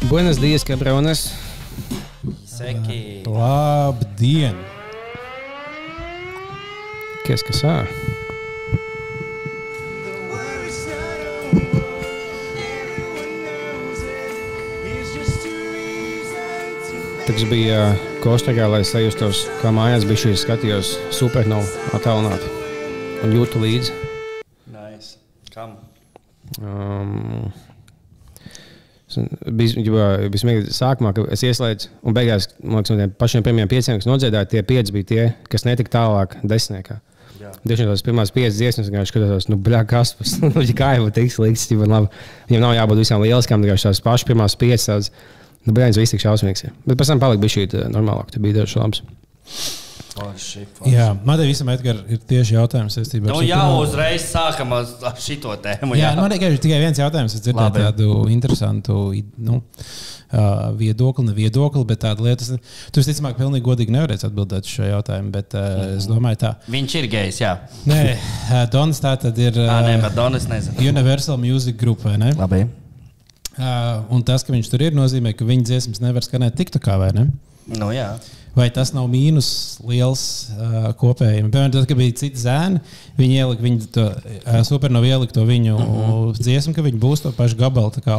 Buenos dias, cabrones. Seki. Labdien! Qu'est-ce que ça? Tas bija Kostarā, lai es sajustos, kā mājās bija šī skatījos supernovu attālināti un jūtu līdzi. Nice. Kam? Bija smieklīgi sākumā, ka es ieslēdzu un beigās, man liekas, no tiem pašiem pirmiem 5, kas nodziedāja, tie 5 bija tie, kas netika tālāk 10. Tiešām tās pirmās 5 dziesmas, vienkārši skatos, bļā, Kaspars, kā jau tiks līdz, labi. Viņam nav jābūt visām lieliskām, vienkārši tās pašas pirmās 5 tāds. Bļāņas viss tik šausmīgs. Bet pēc tam palika bija šī normālāk, te bija dažs labs. Forši. Jā, man te visam, Edgar, ir tieši jautājums saistībā ar jau uzreiz sākam ar šito tēmu. Jā, man ir tikai viens jautājums, es dzirdēju tādu interesantu viedokli, neviedokli, bet tādu lietu. Tu visticamāk pilnīgi godīgi nevarēsi atbildēt šo jautājumu, bet es domāju tā. Viņš ir gejs, jā. Nē, Donis tā tad ir Nē, bet Donis nezinu. Universal Music Group, vai ne? Labi. Un tas, ka viņš tur ir, nozīmē, ka viņa dziesmas nevar skanēt TikTokā, vai ne? Nu, jā. Vai tas nav mīnus liels kopējiem? Piemēram, tad, kad bija citi zēni, viņi ielika viņu to supernovu ielika to viņu dziesmu, ka viņi būs to pašu gabalu, tā kā,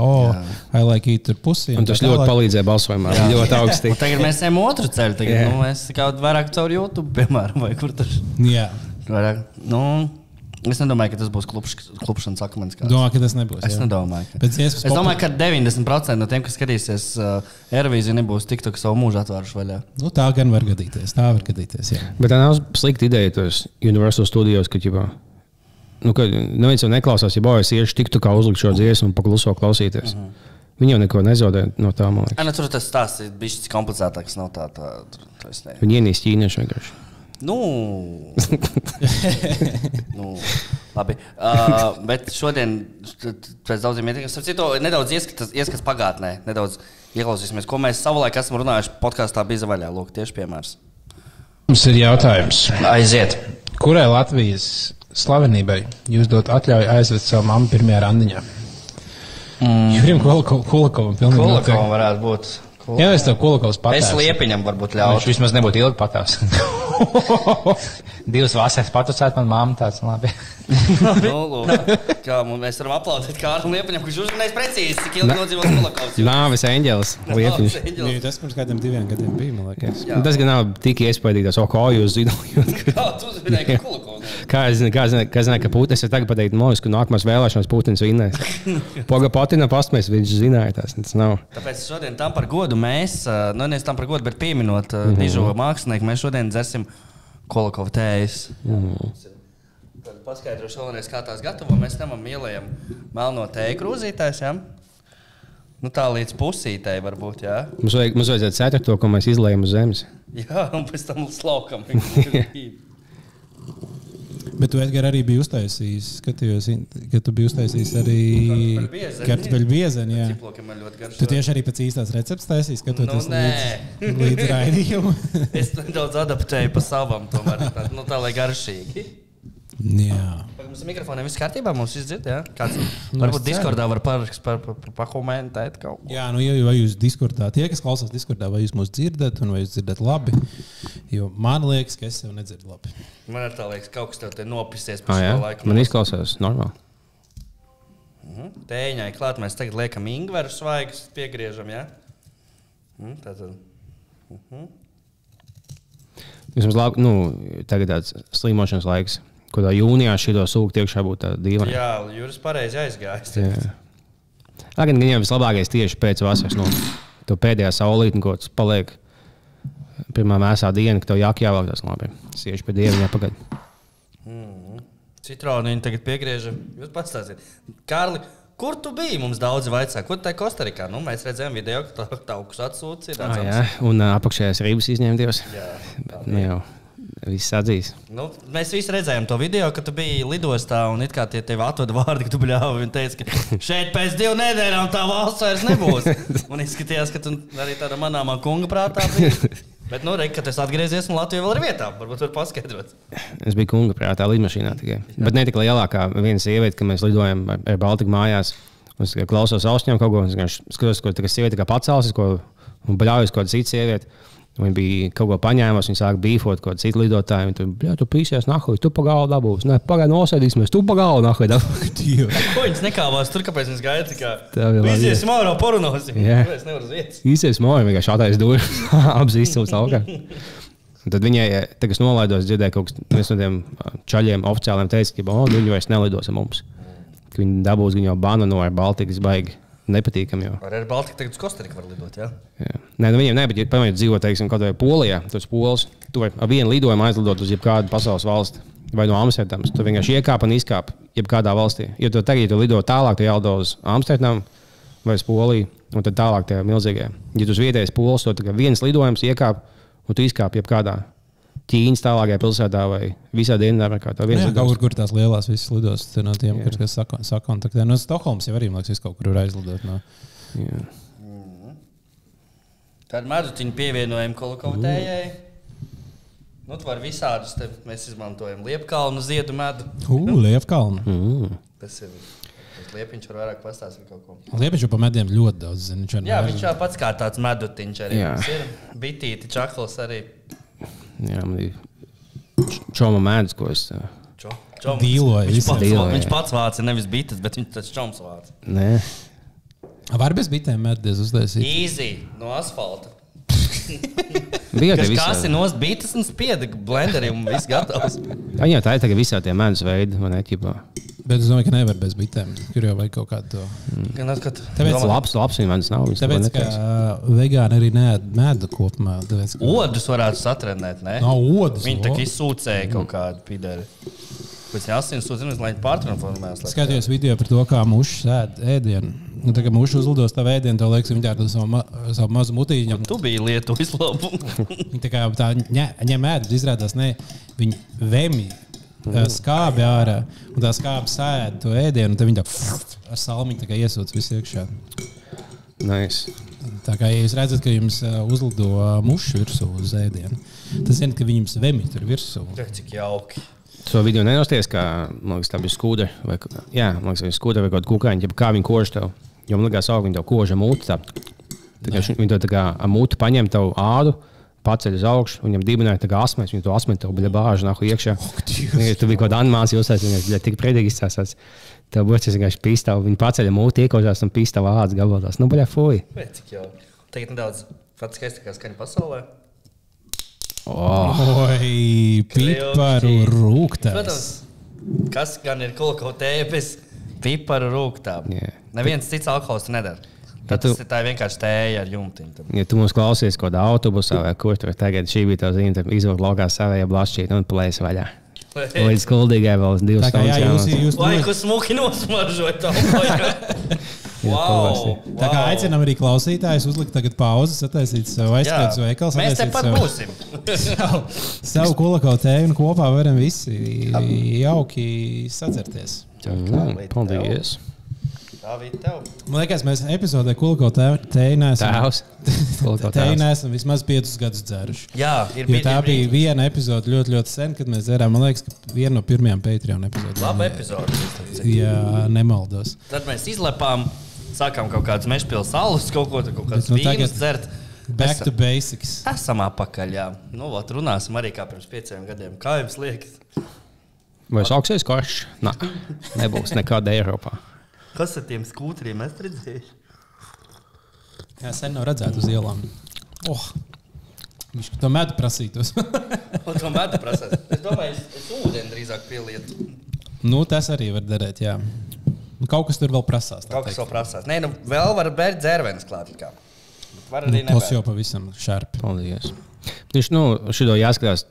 I like it tur pusi. Un tas ļoti palīdzēja balsojumā, ļoti augstī. Tagad mēs ejam otru ceļu, tagad, mēs kaut vairāk caur YouTube, piemēram, vai kur tur. Jā. Vairāk, es nedomāju, ka tas būs klupšanas akmens. Domāju, ka tas nebūs. Es nedomāju. Es domāju, ka 90% no tiem, kas skatīsies Eirovīziju, nebūs TikTok savu mūžu atvēruši vaļā. Nu, tā gan var gadīties. Jā. Bet tā nav slikta ideja tos Universal Studios, ka neviens jau neklausās, ja bojas ieši TikTokā uzlikt šo dziesmu un pakluso klausīties. Viņi jau neko nezaudē no tā, man liekas. Tur tas stāsts ir bišķis komplicētāks, nav tā. Viņi ienīst ķīnieši vienkārši. Labi. Bet šodien pēc daudziem ieteikumiem, nedaudz ieskats pagātnē, nedaudz ieklausīsimies, ko mēs savulaik esam runājuši podkāstā Biza vaļā. Lūk, tieši piemērs. Mums ir jautājums. Aiziet. Kurai Latvijas slavenībai jūs dot atļauju aizvest savu mammu pirmajā randiņā? Jurim Kulakovam pilnīgi noteikti. Kulakovam varētu būt. Jā, es tev Kulakovs patās. Es Liepiņam varbūt ļaušu. Viņš vismaz nebūtu ilgi patās. 2 vasaras patusēt man mammu tāds, labi. Kā mēs varam aplaudēt Kārlim Liepiņam, kurš uzrunājis precīzi, cik ilgi nodzīvos Kulakovs. Nāves eņģelis, Liepiņš. Tas pirms kādiem 2 gadiem bija, man liekas. Tas gan nav tik iespaidīgs, kā jūs zināt. Kā tu zināji, ka Kulakovs? Kā es zināju, ka Putins ir tagad pateikt, ka nākamās vēlēšanās Putins vinnēs. Poga Patina pasmēs, viņš zināja tas nav. Tāpēc šodien tam par godu mēs, nevis tam par godu, bet pieminot dižo mākslinieku, mēs šodien dzersim Kulakovu tējas. Tad paskaidrošu vēlreiz, kā tās gatavo. Mēs ņemam ielējam melno tēju krūzītājs, jā? Tā līdz pusītei varbūt, jā? Mums vajadzētu 4, ko mēs izlējam uz zemes. Jā, un pēc tam slaukam. Bet tu, Edgar, arī biji uztaisījis, skatījos, ka tu biji uztaisījis arī kartupeļu biezeni, jā. Tu tieši arī pēc īstās receptes taisīs, skatoties līdz raidījumu. Es nedaudz adaptēju pa savam, tomēr tā lai garšīgi. Jā. Mums mikrofoniem viss kārtībā, mums viss dzird, jā? Kāds, varbūt Discordā var pakomentēt kaut ko. Jā, vai jūs Discordā, tie, kas klausās Discordā, vai jūs mūs dzirdat un vai jūs dzirdat labi? Jo man liekas, ka es sev nedzirdu labi. Man ir tā liekas, kaut kas tev te nopisies par šo laiku. Man izklausās normāli. Tēņai klāt, mēs tagad liekam ingveru svaigus, piegriežam, jā? Tātad. Vismaz labi, tagad tāds slīmošanas laiks. Kādā jūnijā šito sūku tiekšā būtu tāda dīvaina. Jā, Juris pareizi aizgājis. Lai gan viņam vislabākais tieši pēc vasaras. Tu pēdējā saulītni, ko tas paliek pirmā mēsā diena, ka tev jākjāvāk tās labi. Sieši pie dieviņā pagad. Citroniņu tagad piegriežam. Jūs pastāstīt. Kārli, kur tu biji? Mums daudzi vaicā. Kur tu tai Kostarikā? Mēs redzējām video, ka taukus atsūci. Jā, un apakšējās rības izņēma Dievs. Jā. Bet jau. Viss atzīs. Mēs visi redzējām to video, ka tu biji lidostā un it kā tie tevi atveda vārdi, ka tu bļāvi un teici, ka šeit pēc 2 nedēļām tā valsts vairs nebūs. Un izskatījās, ka tu arī tāda manāmā kunga prātā biji. Bet, kad es atgriezies un Latvija vēl ir vietā, varbūt var paskaidrot. Es biju kunga prātā lidmašīnā tikai. Bet ne tik lielākā viena sieviete, ka mēs lidojam ar Baltiku mājās. Es klausos ausņām kaut ko, un es skatos, ko tā sieviete pacēlās, un bļaujas kaut kāda cita sieviete. Viņa bija kaut ko paņēmusi, viņa sāka bīfot kaut kādu citu lidotāju. Viņa tu pīsies, nahuj, tu pa galvu dabūs. Nē, pagaid nosēdīsimies, tu pa galvu, nahuj dabūs. Ko viņas nekāvās tur, kāpēc viņas gaida tikai? Izies mārā porunosim. Es nevaru uz vietas. Izies mārā, vienkārši atais dūri, abas izcils augā. Tad viņai, kas nolaidos, dzirdēja kaut kas, viens no tiem čaļiem oficiāliem teica, ka viņi vairs nelidos ar mums. Viņi dabūs viņu banu no Baltikas baigi. Nepatīkam jau. Ar Baltiku tagad uz Kostariku var lidot, jā? Nē, viņiem nebija, ja pamēģināt dzīvot, teiksim, kaut vai Polijā, tas Pols, tu vari ar vienu lidojumu aizlidot uz jebkādu pasaules valsti, vai no Amsterdamas, tu vienkārši iekāp un izkāp jebkādā valstī. Jo tu tagad, ja tu lido tālāk, tu jālido uz Amsterdamu vai uz Poliju, un tad tālāk tajā milzīgajā. Ja tu uz vietējais Pols, to tikai viens lidojums iekāp, un tu izkāp jebkādā Ķīnas tālākajā pilsētā vai visā Dienvidamerikā. Kaut kur tās lielās visas lidostas no tiem, kas sakontaktē. No Stokholmas jau arī, man liekas, kaut kur ir aizlidot. No. Tādu medutiņu pievienojam Kolokovtējai. Nu, tu var visādus, mēs izmantojam Liepkalnu ziedu medu. Liepkalnu. Tas ir, Liepiņš var vairāk pastāstīt kaut ko. Liepiņš jau pa mediem ļoti daudz zina. Jā, viņš jau pats kā tāds medutiņš arī. Ir bitīti, čakls arī. Jā, man ir čoma mēdz, ko es dīloju. Viņš pats vāca, nevis bites, bet viņš taču čoms vāca. Nē. Var bez bitēm mēdēs uztaisīt? Easy, no asfalta. Kas ir nost bites un spieda blenderi un viss gatavs. Jā, tā ir tagad visā tie mēdus veidi, man neķipā. Bet es domāju, ka nevar bez bitēm. Kur jau vajag kaut kādu to. Tāpēc labs mēdus nav. Tāpēc, ka vegāni arī neēd medu kopumā. Tāpēc, ka... Odus varētu satrenēt, ne? Odus. Viņi tā kā izsūcēja kaut kādu pideri. Pēc asins sūdzenes, lai viņi pārtransformēs. Skatījos video par to, kā mušas ēd ēdienu. Un tā kā mušas uzlidos tavu ēdienu, tev liekas, viņi ķērtu savu mazu mutīņu. Tu biji lietu izlabu. Viņi tā kā tā ņem ēdu, izrādās, ne, viņi vemi skābi ārā, un tā skābi sēd to ēdienu, un tad viņi tā ar salmiņu tā kā iesūc visu iekšā. Nice. Tā kā, ja jūs redzat, ka jums uzlido mušu virsū uz ēdienu, tas zina, ka viņi jums vemi tur virsū. Cik jauki. So video nenosties, kā, man liekas, tā bija skūde, vai, jā, man liekas, skūde vai kaut kukaiņi, kā viņi kož tev. Jo man liekas, viņi tev koža mūti, tā kā viņi tev tā kā mūti paņem tev ādu, paceļ uz augšu, viņam dibināja tā kā asmēs, viņi to asmēs tev bija bāžu nahu iekšā. Tu bija kaut kāda animācija uzsācis, viņi tik predīgi izsāsās. Tev būs vienkārši pīstāv, viņi paceļ mūti, iekožās un pīstāv ādas gabaltās. Nu, baļā, fuj. Cik jau. Tagad nedaudz pats skaistākā skaņa pasaulē. Oi, piparu rūgtās. Protams, kas gan ir Kolokovtēja bez piparu rūgtām? Neviens cits alkohols to nedara. Tā ir vienkārši tēja ar jumtiņu. Ja tu mums klausies kaut kādā autobusā vai kur tur tagad šī bija tā zīme, tad izvilkt laukā savējā blašķīt un plēs vaļā. Līdz skuldīgai vēl 2 stundas. Vai, ko smuki nosmaržot tā? Wow. Tā kā aicinām arī klausītājus uzlikt tagad pauzes, attaisīt sev aizskats veikals. Mēs tepat būsim. Savu Kolokovtēju un kopā varam visi jauki sadzerties. Paldies. Tā bija tev. Man liekas, mēs epizodē Kolokovtēju neesam vismaz 5 gadus dzēruši. Jā, tā bija viena epizode ļoti, ļoti sen, kad mēs dzērām. Man liekas, ka viena no pirmajām Patreon epizodēm. Laba epizode. Jā, nemaldos. Tad mēs izlepām, sākām kaut kādas Mežpils alus, kaut kādas vīnas dzert. Back to basics. Esam apakaļ, jā. Nu, vat runāsim arī kā pirms 5 gadiem. Kā jums liekas? Vai sāksies karš? Nā, nebūs nekāda Eiropā. Kas ar tiem skūtriem es redzējuši? Jā, sen nav redzēt uz ielām. Viņš to medu prasītos. To medu prasās. Es domāju, es ūdeni drīzāk pielietu. Nu, tas arī var darēt, jā. Kaut kas tur vēl prasās. Kaut kas vēl prasās. Nē, nu vēl var bērt dzērvenes klāt. Var arī nebērt. Tas jau pavisam šarpi. Paldies. Viņš, šito jāskatās,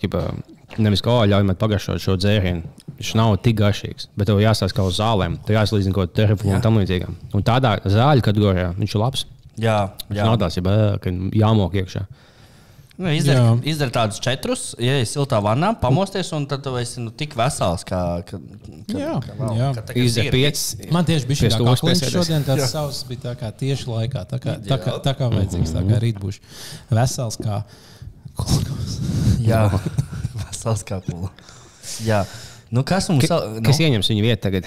nevis kā ļauj man pagaršot šo dzērienu. Viņš nav tik garšīgs, bet tev jāstāsta kā uz zālēm. Tev jāslīdzina kaut terapiju un tam līdzīgam. Un tādā zāļu kategorijā viņš ir labs. Jā. Viņš nav tās, ka jāmok iekšā. Nu, izdara tādus 4, ja ir siltā vannā, pamosties, un tad tu esi tik vesels, kā izdara 5. Man tieši bija šī kakliņš šodien, tāds savs bija tā kā tieši laikā, tā kā vajadzīgs, tā kā rīt būšu vesels kā Kolokovs. Jā, vesels kā Kolokovs. Jā. Nu, kas mums... Kas ieņems viņu vietu tagad?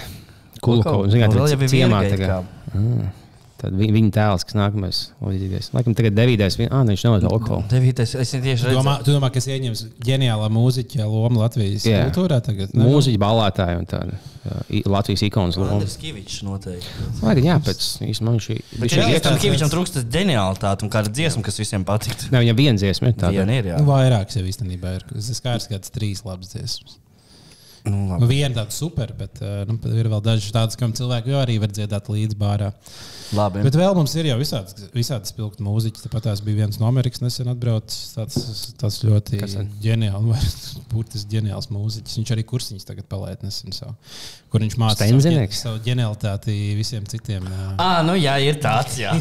Kulko. Vēl jau ir ciemā Viergate tagad. Tad viņa tēls, kas nākamais līdzīgais. Laikam tagad 9. Viņš nav alkohola. 9. Es tieši redzu. Tu domā, kas ieņems ģeniālā mūziķa loma Latvijas kultūrā tagad? Mūziķa ballētāji un tāda Latvijas ikonas loma. Andris Kivičs noteikti. Vai arī pēc īstenībā šī... Bet Kivičam trūkst tas ģeniālitāte un kāda dziesma, kas visiem patikt. Ne, viņam viena dziesma ir tāda. Viena ir, jā. Vairākas jau īstenībā ir. Es skārs kāds 3 labas dziesmas. Viena tāda super, bet ir vēl daži tādas, kam cilvēki jau arī var dziedāt līdz bārā. Labi. Bet vēl mums ir jau visādi spilgti mūziķi. Tāpat tās bija viens no Amerikas nesen atbraucis. Tas ļoti ģeniāls mūziķis. Viņš arī kursiņus tagad palaid nesen savu. Kur viņš māca savu ģenialitāti visiem citiem. Nu jā, ir tāds, jā.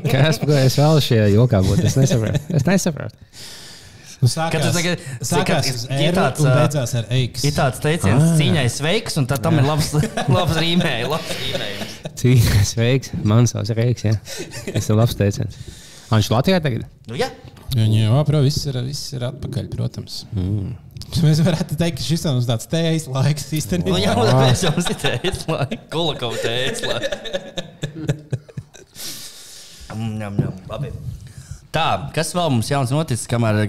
Kas vēl šajā jokā būtu? Es nesapratu. Sākās ar un beidzās ar eiks. Ir tāds teiciens, cīņai sveiks, un tad tam ir labs rīmējums. Cīņai sveiks, man savs ir eiks, jā. Tas ir labs teiciens. Viņš Latvijā tagad? Nu jā. Jā, viss ir atpakaļ, protams. Mēs varētu teikt, ka šis ir tāds tējas laiks īstenībā. Nu jā, mēs jau ir tējas laiks. Kulakova tējas laiks. Labi. Tā, kas vēl mums jauns noticis, kamēr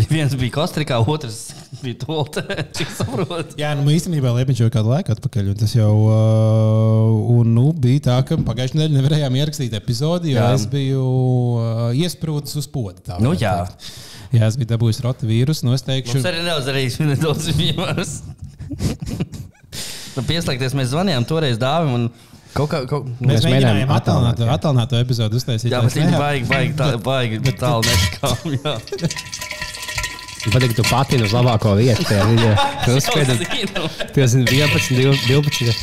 viens bija Kostrikā, otrs bija Toltē, cik saprot? Jā, īstenībā Liepiņš jau kādu laiku atpakaļ, un tas jau bija tā, ka pagājušajā nedēļā nevarējām ierakstīt epizodi, jo es biju iesprūdis uz poda. Nu jā. Jā, es biju dabūjis rotavīrusu, es teikšu... Mums arī nedaudz piemērs. Pieslēgties, mēs zvanījām toreiz Dāvim un... Mēs mēģinājām attālināto epizodu uztaisīt. Jā, bet viņi baigi tālu neškām, jā. Patīk, tu patini uz labāko vietu. Tu uzspēdi 11, 12.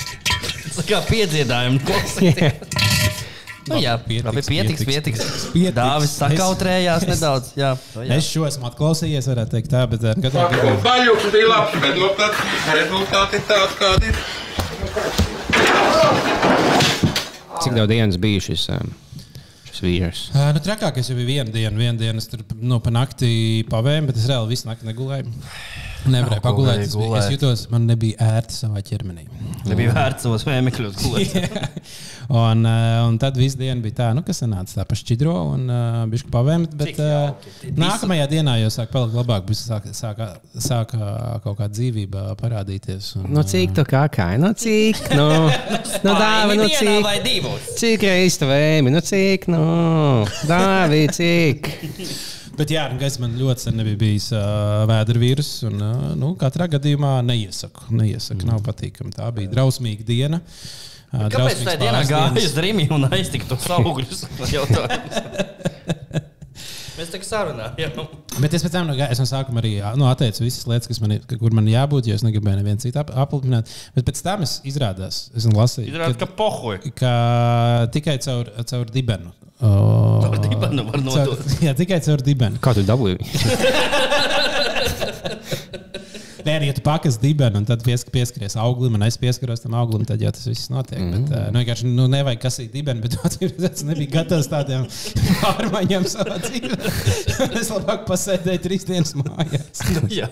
Tas kā piedziedājumi klausīties. Nu jā, pietiks. Dāvis sakautrējās nedaudz, jā. Es šo esmu atklausījies, varētu teikt tā, bet... Baļuks bija labs, bet rezultāti ir tāds, kādi ir. Cik daudz dienas bija šis vīrs? Trakākais jau bija viena diena. Es tur pa nakti pavēju, bet es reāli visu nakti negulēju. Nevarēju pagulēt. Es jutos, man nebija ērti savā ķermenī. Nebija ērti savos vēmekļos gulēt. Un tad visu dienu bija tā, kas sanāca tā pašķidro un bišķi pavēmt, bet nākamajā dienā jau sāk palikt labāk, sāka kaut kā dzīvība parādīties. Cik tu kākai? Cik? Dāvi, cik? Cik reiz tu vēmi? Cik? Dāvi, cik? Bet jā, man ļoti sen nebija bijis vēdra vīrus, un katrā gadījumā neiesaku. Nav patīkami. Tā bija drausmīga diena. Kāpēc tajā dienā gāja uz Rimi un aiztika tos augļus? Mēs tā kā sarunājām. Bet es pēc tam no sākuma arī atteicu visas lietas, kur man jābūt, jo es negribēju nevienu citu aplipināt. Bet pēc tam esmu lasījis. Izrādās, ka pohuj. Ka tikai caur dibenu. Caur dibenu var nodot. Jā, tikai caur dibenu. Kā tu dabūji? Nē, ja tu pakas dibenu un tad pieskaries auglim, un es pieskaros tam auglim, tad jau tas viss notiek. Bet vienkārši nevajag kasīt dibenu, bet es nebiju gatavs tādiem pārmaiņām savā dzīvē. Es labāk pasēdēju 3 dienas mājās. Jā.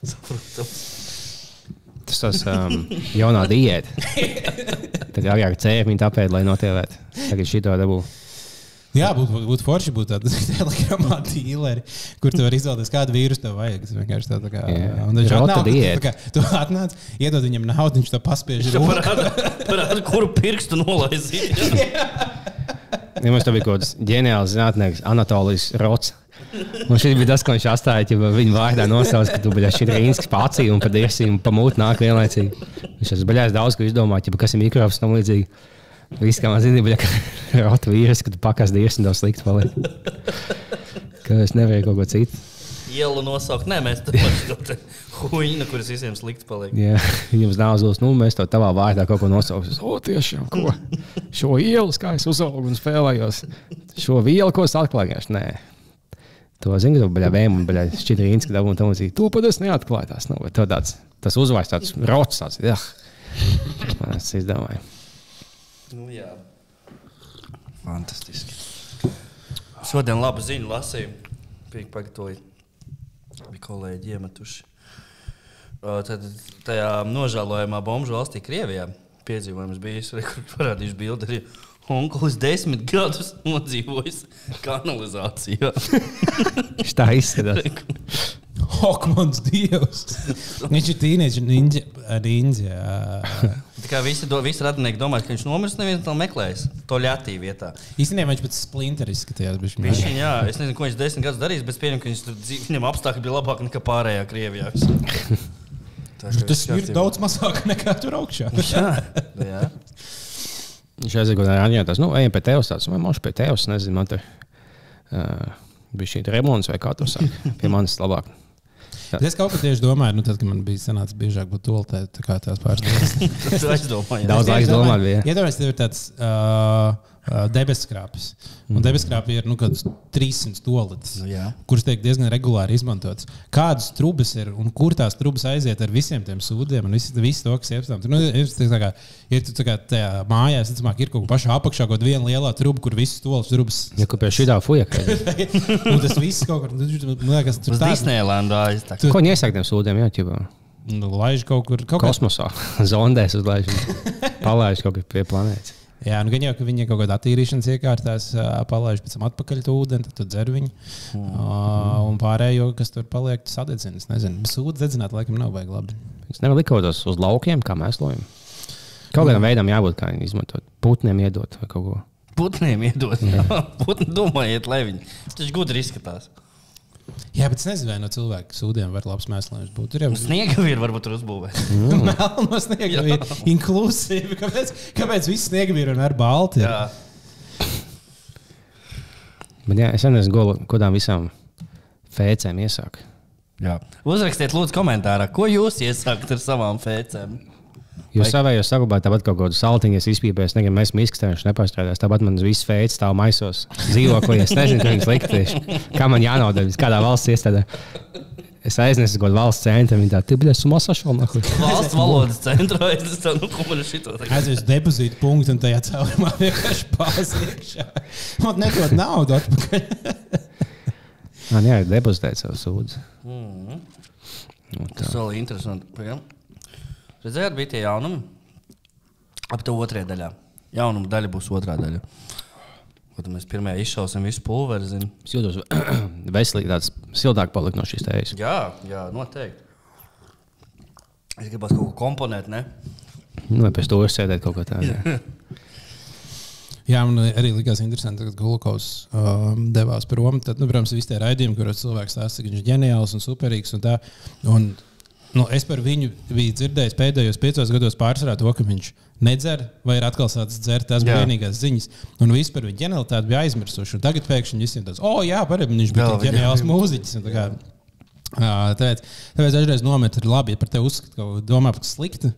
Saprotams. Tas jaunā diēta. Tad agrāk cēpiņu tāpēc, lai notievētu. Tagad šito dabū. Jā, būtu forši būt tāda telegramā dīleri, kur tu vari izvēlēties, kādu vīrusu tev vajag. Tas vienkārši tā kā... Rota diēta. Tu atnāc, iedod viņam naudu, viņš to paspiež. Parāda, kuru pirkstu nolaizīt. Ja mums tā bija kaut kāds ģeniāls zinātnieks, Anatolijs Rots. Un šī bija tas, ko viņš atstāja, ja viņa vārdā nosauc, ka tu bija Šķidrīnskis pacī un pa dirsī un pa mūtu nāk vienlaicīgi. Viņš tas baļās daudz, ko izdomāt, ja kas ir mikrofons tam līdzīgi. Viss, kā man zina, bija rota vīrs, kad tu pakas dirs un tev slikti paliek. Ka es nevarēju kaut ko citu. Ielu nosaukt. Nē, mēs to te huīna, kuras visiem slikti paliek. Jā, jums nāzos, mēs to tavā vārdā kaut ko nosauksim. Tiešām, ko? Šo ielu, kā es uzaugu un spēlējos. Šo vielu, ko es atklāju. Nē. To zinu, ka tu baļā vēm un baļā Šķidrīnski dabu un tam līdzīgi. Tu pat es neatklāju tās. Bet tas uzvārds tāds rots tāds. Jā. Es izdomāju. Nu jā. Fantastiski. Šodien labu ziņu lasīju. Piektpagatoju. Bija kolēģi iemetuši. Tad tajā nožēlojamā bomžu valstī Krievijā piedzīvojums bijis, kur parādījuši bildi arī. Onkulis 10 gadus nodzīvojis kanalizācijā. Tā izskatās. Ak, mans Dievs! Viņš ir tīnieši ninja. Tā kā visi radinieki domāja, ka viņš nomirs, neviens to meklēs. To ļatī vietā. Īstenībā viņš pēc Splinter izskatījās. Jā, es nezinu, ko viņš 10 gadus darīs, bet pieņem, ka viņam apstākļi bija labāk nekā pārējā Krievijā. Tas ir daudz mazāk nekā tur augšā. Jā. Viņš aizgādāja Aņētās, ejam pie tevs tāds, vai moši pie tevs, nezinu, man te bija šī remonts vai kā tur sāk, pie manis labāk. Es kaut ko tieši domāju, tad, kad man bija sanācis biežāk būt toltē, tā kā tās pāris dienas. Daudz laiks domāt bija. Iedomājies, tev ir tāds debeskrāpis. Un debeskrāpī ir kāds 300 toaletes, kuras tiek diezgan regulāri izmantotas. Kādas trubas ir un kur tās trubas aiziet ar visiem tiem sūdiem un visu to, kas iepstām. Ir tajā mājās, ir kaut kā pašā apakšā kaut viena lielā truba, kur visas toaletes trubas. Ja, kur pie šitā fujaka. Un tas viss kaut kur, man liekas, tur tāds. Disneylandā aiztak. Ko iesāk tiem sūdiem, jā, ķibā? Laiž kaut kur. Kosmosā. Zondēs uzlaiž. Palaiž kaut kur pie planētas. Jā, gan jau, ka viņi kaut kādā attīrīšanas iekārtās palaiž pēc tam atpakaļ to ūdeni, tad tu dzer viņu. Un pārējo, kas tur paliek, tu sadedzini. Es nezinu, sūdu dedzināt laikam nav vajag labi. Es nevaru likotos uz laukiem, kā mēslojam. Kaut kādam veidam jābūt, kā viņi izmantot. Putniem iedot vai kaut ko. Putniem iedot? Putni domājiet, lai viņi. Tas taču gudri izskatās. Jā, bet es nezinu, vai no cilvēku sūdiem var labs mēslojums būt. Sniegavīri varbūt tur uzbūvēt. Melno sniegavīri. Inklusīvi. Kāpēc visi sniegavīri vienmēr balti ir? Bet jā, es nezinu, kodām visām fēcēm iesāk. Jā. Uzrakstiet lūdzu komentārā, ko jūs iesākat ar savām fēcēm. Jūs savējos saglabājat tāpat kaut kādu saltiņu, es izpīpēju, negribu mēs miskstē, viņš nepārstrādās. Tāpat man viss fēcis stāv maisos dzīvoklī, es nezinu, ko viņas likt tieši. Kā man jānodarbs, kādā valsts iestādē. Es aiznesu kaut valsts centru, viņi tā, tu bļas su masašām. Valsts valodas centrā, es tā, ko man šito tagad. Aizies depozītu punktu un tajā caurumā vienkārši pās iekšā. Man nedod naudu atpakaļ. Man jā, depozitēt savu sūdzi. Tas vēl interesanti. Redzējāt, bija tie jaunumi? Ap to otrajā daļā. Jaunuma daļa būs otrā daļa. Tad mēs pirmajā izšausim visu pulveri, zinu. Es jūtos veselīgi tāds siltāk palikt no šīs tējas. Jā, noteikti. Es gribās kaut ko komponēt, ne? Pēc to sēdēt kaut ko tādu. Jā, man arī likās interesanti, kad Gulukovs devās par Romu. Tad, protams, visi tie raidījumi, kuros cilvēks stāsta, ka viņš ir ģeniāls un superīgs un tā. Es par viņu biju dzirdējis pēdējos 5 gados pārsvarā to, ka viņš nedzer vai ir atkal sācis dzert. Tās bija vienīgās ziņas. Un vispār viņa ģenialitāte bija aizmirsuši. Un tagad pēkšņi visiem tāds, viņš bija tik ģeniāls mūziķis. Tāpēc dažreiz nomet ir labi, ja par tevi uzskat, ka domā par sliktu.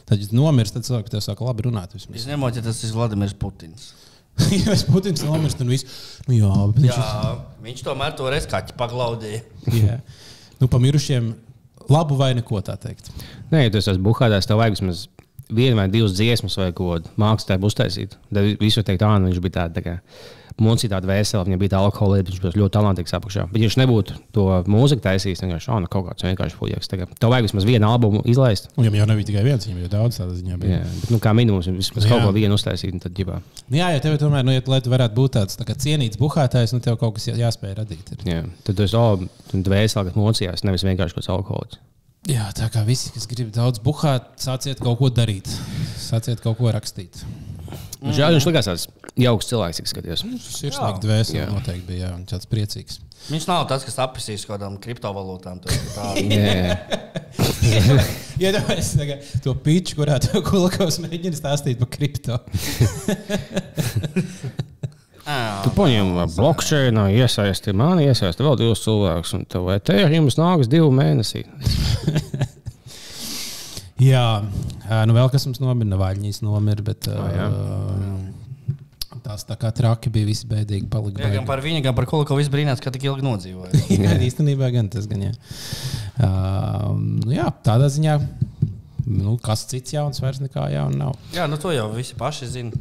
Tad, ja nomirst, tad cilvēki tev sāka labi runāt. Es nemotu, ja tas ir Vladimirs Putins. Ja Putins nomirst un viss. Viņš tomēr toreiz kaķi paglaudīja. Jā. Pamirušiem labu vai neko tā teikt. Nē, ja tu esi buhādājs, tev vajag vismaz 1 vai 2 dziesmas vai ko mākslinieks uztaisīt. Tad visu teikt, viņš bija tā kā muncitāte vesela, viņam bija tā alkohola, viņš bija ļoti talantīgs apakšā. Bet ja viņš nebūtu to mūziku taisījis, tad viņš kaut kāds vienkārši fuļieks. Tev vajag vismaz 1 albumu izlaist. Un viņam jau nebija tikai viens, viņam jau daudz tādā ziņā bija. Jā, bet kā minimums vismaz kaut ko vienu uztaisīt, un tad ģibā. Jā, ja tev tomēr, lai tu varētu būt tāds tā kā cienīts buhātājs, tev kaut kas jāspēj radīt. Jā, tad tu esi vesela, kad mocījās, nevis vienkārši kaut kāds alkohols. Jā, tā kā visi, kas grib daudz buhāt, sāciet kaut ko darīt. Sāciet kaut ko rakstīt. Viņš likās tāds jauks cilvēks, kas skatījās. Tas ir sirsnīgi dvēseli, noteikti bija tāds priecīgs. Viņš nav tas, kas apvisīs kādām kriptovalūtām. Iedomājies to piču, kurā tev Gulukovs mēģina stāstīt par kripto. Tu paņem blockchainu, iesaisti mani, iesaisti vēl 2 cilvēkus, un tev Ethereums nāks 2 mēnesī. Jā, vēl kas mums nomira, Navaļņīs nomira, bet tās tā kā traki bija visi bēdīgi palika. Jā, gan par viņu, gan par Gulukovu viss brīnās, ka tik ilgi nodzīvoja. Jā, īstenībā gan tas gan, jā. Jā, tādā ziņā. Kas cits jauns vairs nekā jauna nav. Jā, to jau visi paši zina.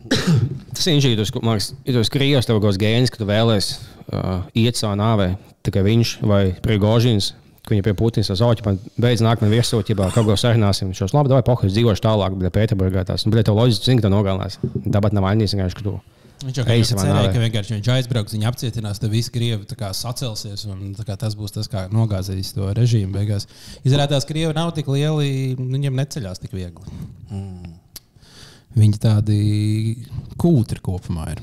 Tas ir inžīgi, ja tu skriejies tev kaut kāds gēnis, ka tu vēlies iet savā nāvē, tikai viņš vai Prigožins, ka viņi pie Putins sauc, beidz nāk man viesot, kaut ko sarunāsim. Šos labi, davai pohuļus dzīvošu tālāk, bet Pēterburgā tās. Un, bet tev loģiski zini, ka to nogalinās. Tāpat nav vainīgs, ka tu viņš jau cerēja, ka vienkārši viņš aizbrauks, viņi apcietinās, tad visi Krievi sacelsies, un tas būs tas, kā nogāzīs to režīmu beigās. Izrādās, Krievi nav tik lieli, viņiem neceļās tik viegli. Viņi tādi kūtri kopumā ir.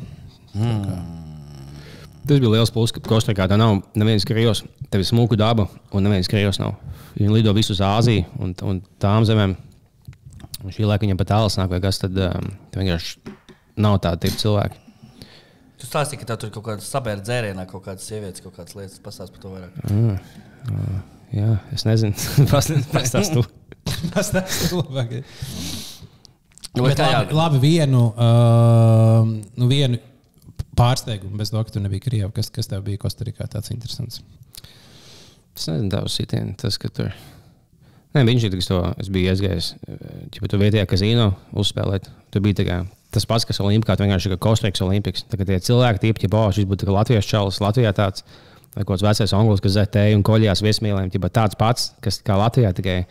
Tas bija liels pluss, ka Kostarikā tā nav neviens Krievs, tev ir smuku daba, un neviens Krievs nav. Viņi lido visu uz Āziju un tām zemēm. Un šī laika viņam pat tāls nāk, vai kas, tad vienkārši nav tādi tipi cilvēki. Tu stāstīji, ka tev tur kaut kādas sabēra dzērienā, kaut kādas sievietes, kaut kādas lietas. Pastāst par to vairāk. Jā, es nezinu. Pastāst tu. Pastāst tu labāk. Bet labi, vienu pārsteigumu bez to, ka tu nebija Krieva. Kas tev bija Kostarikā tāds interesants? Es nezinu, tavs sitieni. Tas, ka tur... Nē, viņš ir, es biju aizgājis, ja tu vietējā kazino uzspēlēt. Tu biji tā kā tas pats, kas Olimpikā, tu vienkārši kā Kostarikas Olimpiks. Tā kā tie cilvēki tīpi, šis būtu Latvijas čalis, Latvijā tāds, vai kaut kāds vecais Anglis, kas zetēja un koļījās viesmīlēm, tāds pats, kas kā Latvijā tikai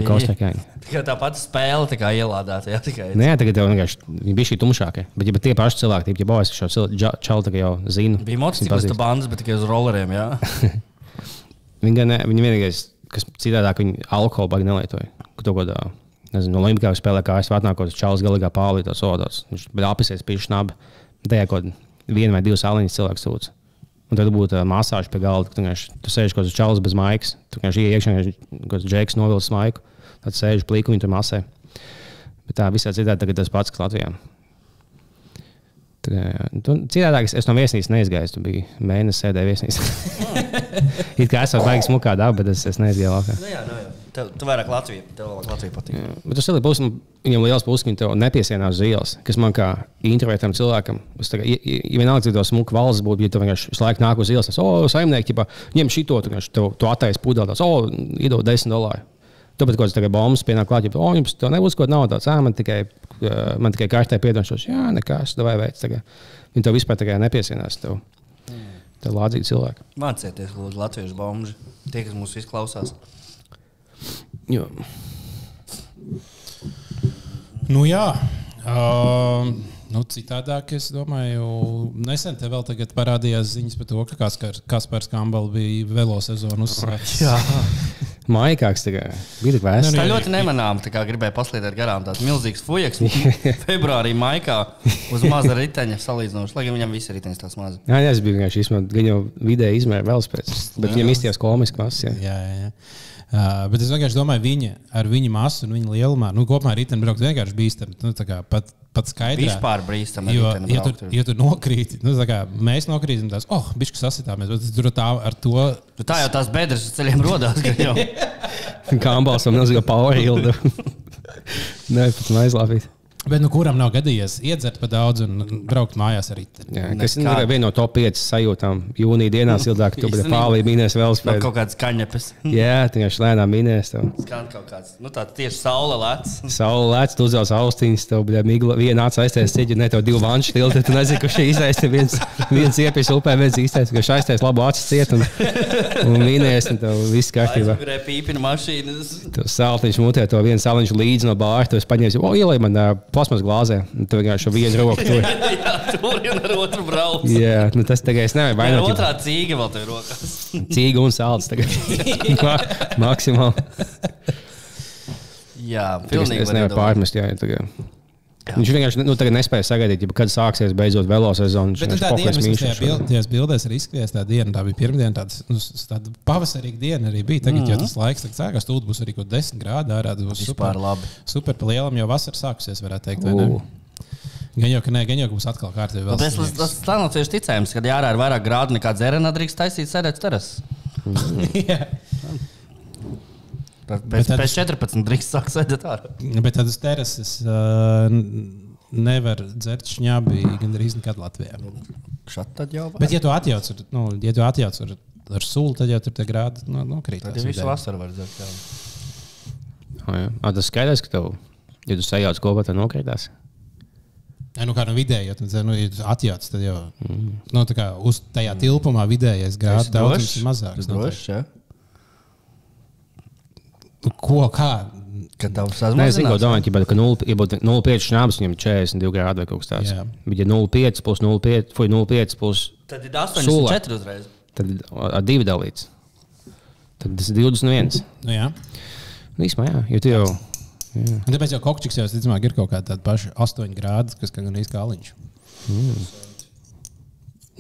Kostarikā. Tikai tā pati spēle tā ielādēta. Nē, tagad tev vienkārši viņi bija šī tumšākie. Bet ja tie paši cilvēki, ja es šo čalu jau zinu. Bija motociklistu bandas, bet tikai uz rolleriem, jā? Viņi vienīgais, kas citādāk, viņi alkoholu baigi nelietoja. To, ko nezinu, no Olimpikā spēlē, kā es atnākot uz čalas galīgā pālītos sodos. Viņš bija apisies pīši šnabi. Tajā kaut viena vai divas aliņas cilvēks sūdz. Un tad būtu masāža pie galda, ka tu sēži kaut uz čalas bez maikas. Tu vienkārši iekšā, kaut kāds džeks novilcis maiku. Tad sēži plīku, viņi tur masē. Bet tā visā citādi tagad tas pats, kas Latvijā. Citādāk es no viesnīcas neizgāju. Tu biji mēnesi sēdēju viesnīcā. It kā esot baigi smukā daba, bet es neizgāju laukā. Nu jā. Tu vairāk Latviju. Tev Latvija patīk. Jā, bet tas ir viņam liels puses, ka viņi tev nepiesienās uz ielas, kas man kā introvertam cilvēkam. Ja vienalga, cik to smuku valsts būtu, ja tu vienkārši visu laiku nāk uz ielas, saimnieki, ņem šito, tu attaisi pudelās, iedod $10. Tāpēc, kaut kāds bombas pienāk klāt, jums to nebūs kaut nav tāds, man tikai kārtē piedošos, jā, nekas, davai veic. Viņi tev vispār nepiesienās tev. Tev lādzīgi cilvēki. Mācieties, lūdzu, latviešu bomži. Tie, kas mūs visu klausās. Jo. Nu jā. Citādāk, es domāju, nesen te vēl tagad parādījās ziņas par to, ka Kaspars Kambals bija velo sezonu uzsācis. Jā. Maikāks bija tik vēsts. Tā ļoti nemanām, tā kā gribēja paslīdēt garām tāds milzīgs fujaks. Februārī maikā uz maza riteņa salīdzinoši, lai gan viņam visi riteņas tās mazi. Jā, es biju vienkārši izmantot, gan jau vidēji izmēra velospēds, bet viņam izties komiski mazs. Jā. Bet es vienkārši domāju, ar viņa masu un viņa lielumā, kopumā riteņbraukt vienkārši bīstam. Pat skaidrā. Vispār brīstam. Ja tu nokrīti, mēs nokrītam tās, bišķi sasitāmies, bet tur tā ar to... Tā jau tās bedres uz ceļiem rodās. Kambals un milzīga power hilda. Nē, pat neaizlāpīt. Bet kuram nav gadījies iedzert pa daudz un braukt mājās ar riteni? Kas ir viena no top 5 sajūtām. Jūnija dienā sildāk, tu bija pālī minēs velospēdu. Kaut kāds kaņepes. Jā, tikai lēnām minēs tev. Skan kaut kāds, tāds tieši saule lēc. Saule lēc, tu uzvēl austiņas, tev bija migla, viena acis aiztais ciģi, ne tev 2 vanši tilti, tu nezini, ka šī iztaisa viens iepies upē, viens iztaisa, ka šī aiztais labu acis ciet un minēs, un tev viss kārtībā. Aizmugurē pīpina mašīnas. Tev saltiņš mutē to viens saliņš līdz no bāra, tu esi paņēmis, ielai man plasmas glāzē, un tu vienkārši vienu roku tur. Jā, tur vien ar otru brauc. Jā, tas tagad es nevaru vainot. Otrā cīga vēl tev rokās. Cīga un salds tagad. Maksimāli. Jā, pilnīgi. Es nevaru pārmest, jā. Viņš vienkārši tagad nespēja sagaidīt, kad sāksies beidzot velo sezonu. Bet tā diena, tajās bildēs arī izskatījās tā diena, tā bija pirmdiena, tāda pavasarīga diena arī bija. Tagad, jo tas laiks sākās, tūlīt būs arī kaut 10 grādi ārā. Tas būs super labi. Super pa lielam, jo vasara sākusies, varētu teikt, vai ne? Gan jau, ka būs atkal kārtībā vēl. Tas tā nav tieši ticējums, kad ārā ir vairāk grādu nekā dzērienā drīkst taisīt sēdēt terases. Pēc 14 drīkst sāk sēdēt ārā. Bet tad uz terases nevar dzert šņābi gandrīz nekad Latvijā. Šat tad jau var. Bet ja tu atjauc ar sulu, tad jau tur tie grādi nokrīt. Tad visu vasaru var dzert. Tas skaidrs, ka tev, ja tu sajauc kopā, tad nokrītās. Kā no vidēji, ja tu atjauc, tad jau tā kā uz tajā tilpumā vidējais grāds daudz mazāks. Drošs, jā. Ko, kā? Kad tavs Nē, es sazmazinās. domāju, ka 0,5 šņābs viņam 42 grādi vai kaut kas tāds. Jā. Bet ja 0,5 plus 0,5 plus Tad ir 84 uzreiz. tad ar 2 dalīts. Tad tas ir 21. Nu, jā. Īsmā, jā, jo tu jau... Un tāpēc jau kokčiks jau, ticamāk, ir kaut kā tāda paša 8 grādi, kas gan īsti kā aliņš.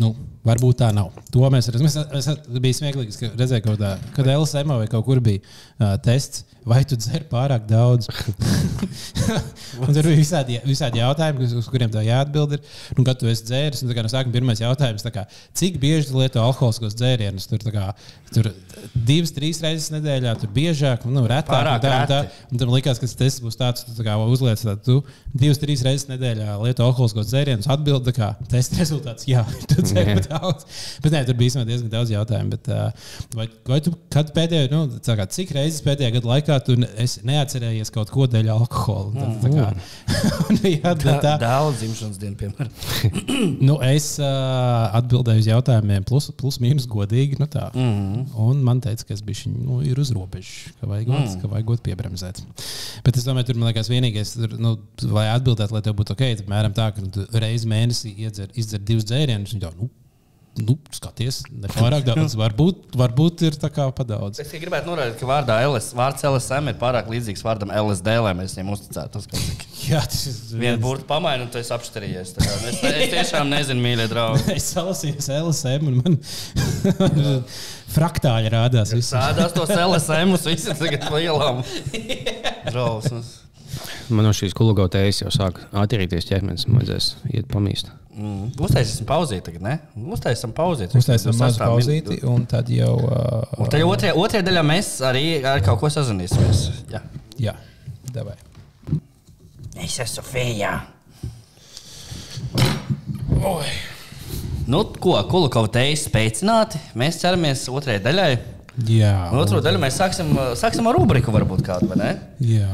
Nu, varbūt tā nav. To mēs redzam. Es bija smieklīgs, ka redzēju kaut kā, kad LSM vai kaut kur bija tests, vai tu dzer pārāk daudz. Un tur bija visādi jautājumi, uz kuriem tev jāatbild ir. Un kad tu esi dzēris, un tā kā no sākuma pirmais jautājums, tā kā, cik bieži tu lieto alkoholiskos dzērienus? Tur 2-3 reizes nedēļā, tur biežāk, retāk. Pārāk reti. Un tam likās, ka tas tests būs tāds, tu uzliec, tu 2-3 reizes nedēļā lieto alkoholiskos dzērienus, atbild, tā kā testa rezultāts, jā, tu dzer daudz. Bet nē, tur bija diezgan daudz jautājumu. Bet, vai tu kad pēdējo, cik reizes pēdējā gada laikā tu neatcerējies kaut ko dēļ alkohola? Daudz dzimšanas dienu, piemēram. Es atbildēju uz jautājumiem plus mīnus godīgi. Tā. Un man teica, ka es biju ir uz robežas, ka vajag piebremzēt. Bet es domāju, tur man liekas vienīgais, lai atbildētu, lai tev būtu ok, apmēram tā, ka tu reizi mēnesī izdzer 2 dzērienus un jau, skaties, nepārāk daudz. Varbūt ir tā kā pa daudz. Es gribētu norādīt, ka vārds LSM ir pārāk līdzīgs vārdam LSD, lai mēs viņiem uzticētos. Jā, tas ir viens burtu pamaini, un tu esi apštarījies. Es tiešām nezinu, mīļie draugi. Es salasījos LSM, un man fraktāļi rādās. Sādās tos LSM-us, visi tagad lielām drausmas. Man no šīs kulagotejas jau sāk attīrīties ķermenis, man vajadzēs iet pamīst. Uztaisīsim pauzīti tagad, ne? Uztaisīsim pauzīti. Uztaisīsim mazu pauzīti, un tad jau... Un tad otrajā daļā mēs arī ar kaut ko sazvanīsimies. Jā, davai. Es esmu Sofija. Ko, Kulakova tejas spēcināti? Mēs ceramies otrajai daļai. Jā. Un otro daļu mēs sāksim ar rubriku varbūt kādu, vai ne? Jā.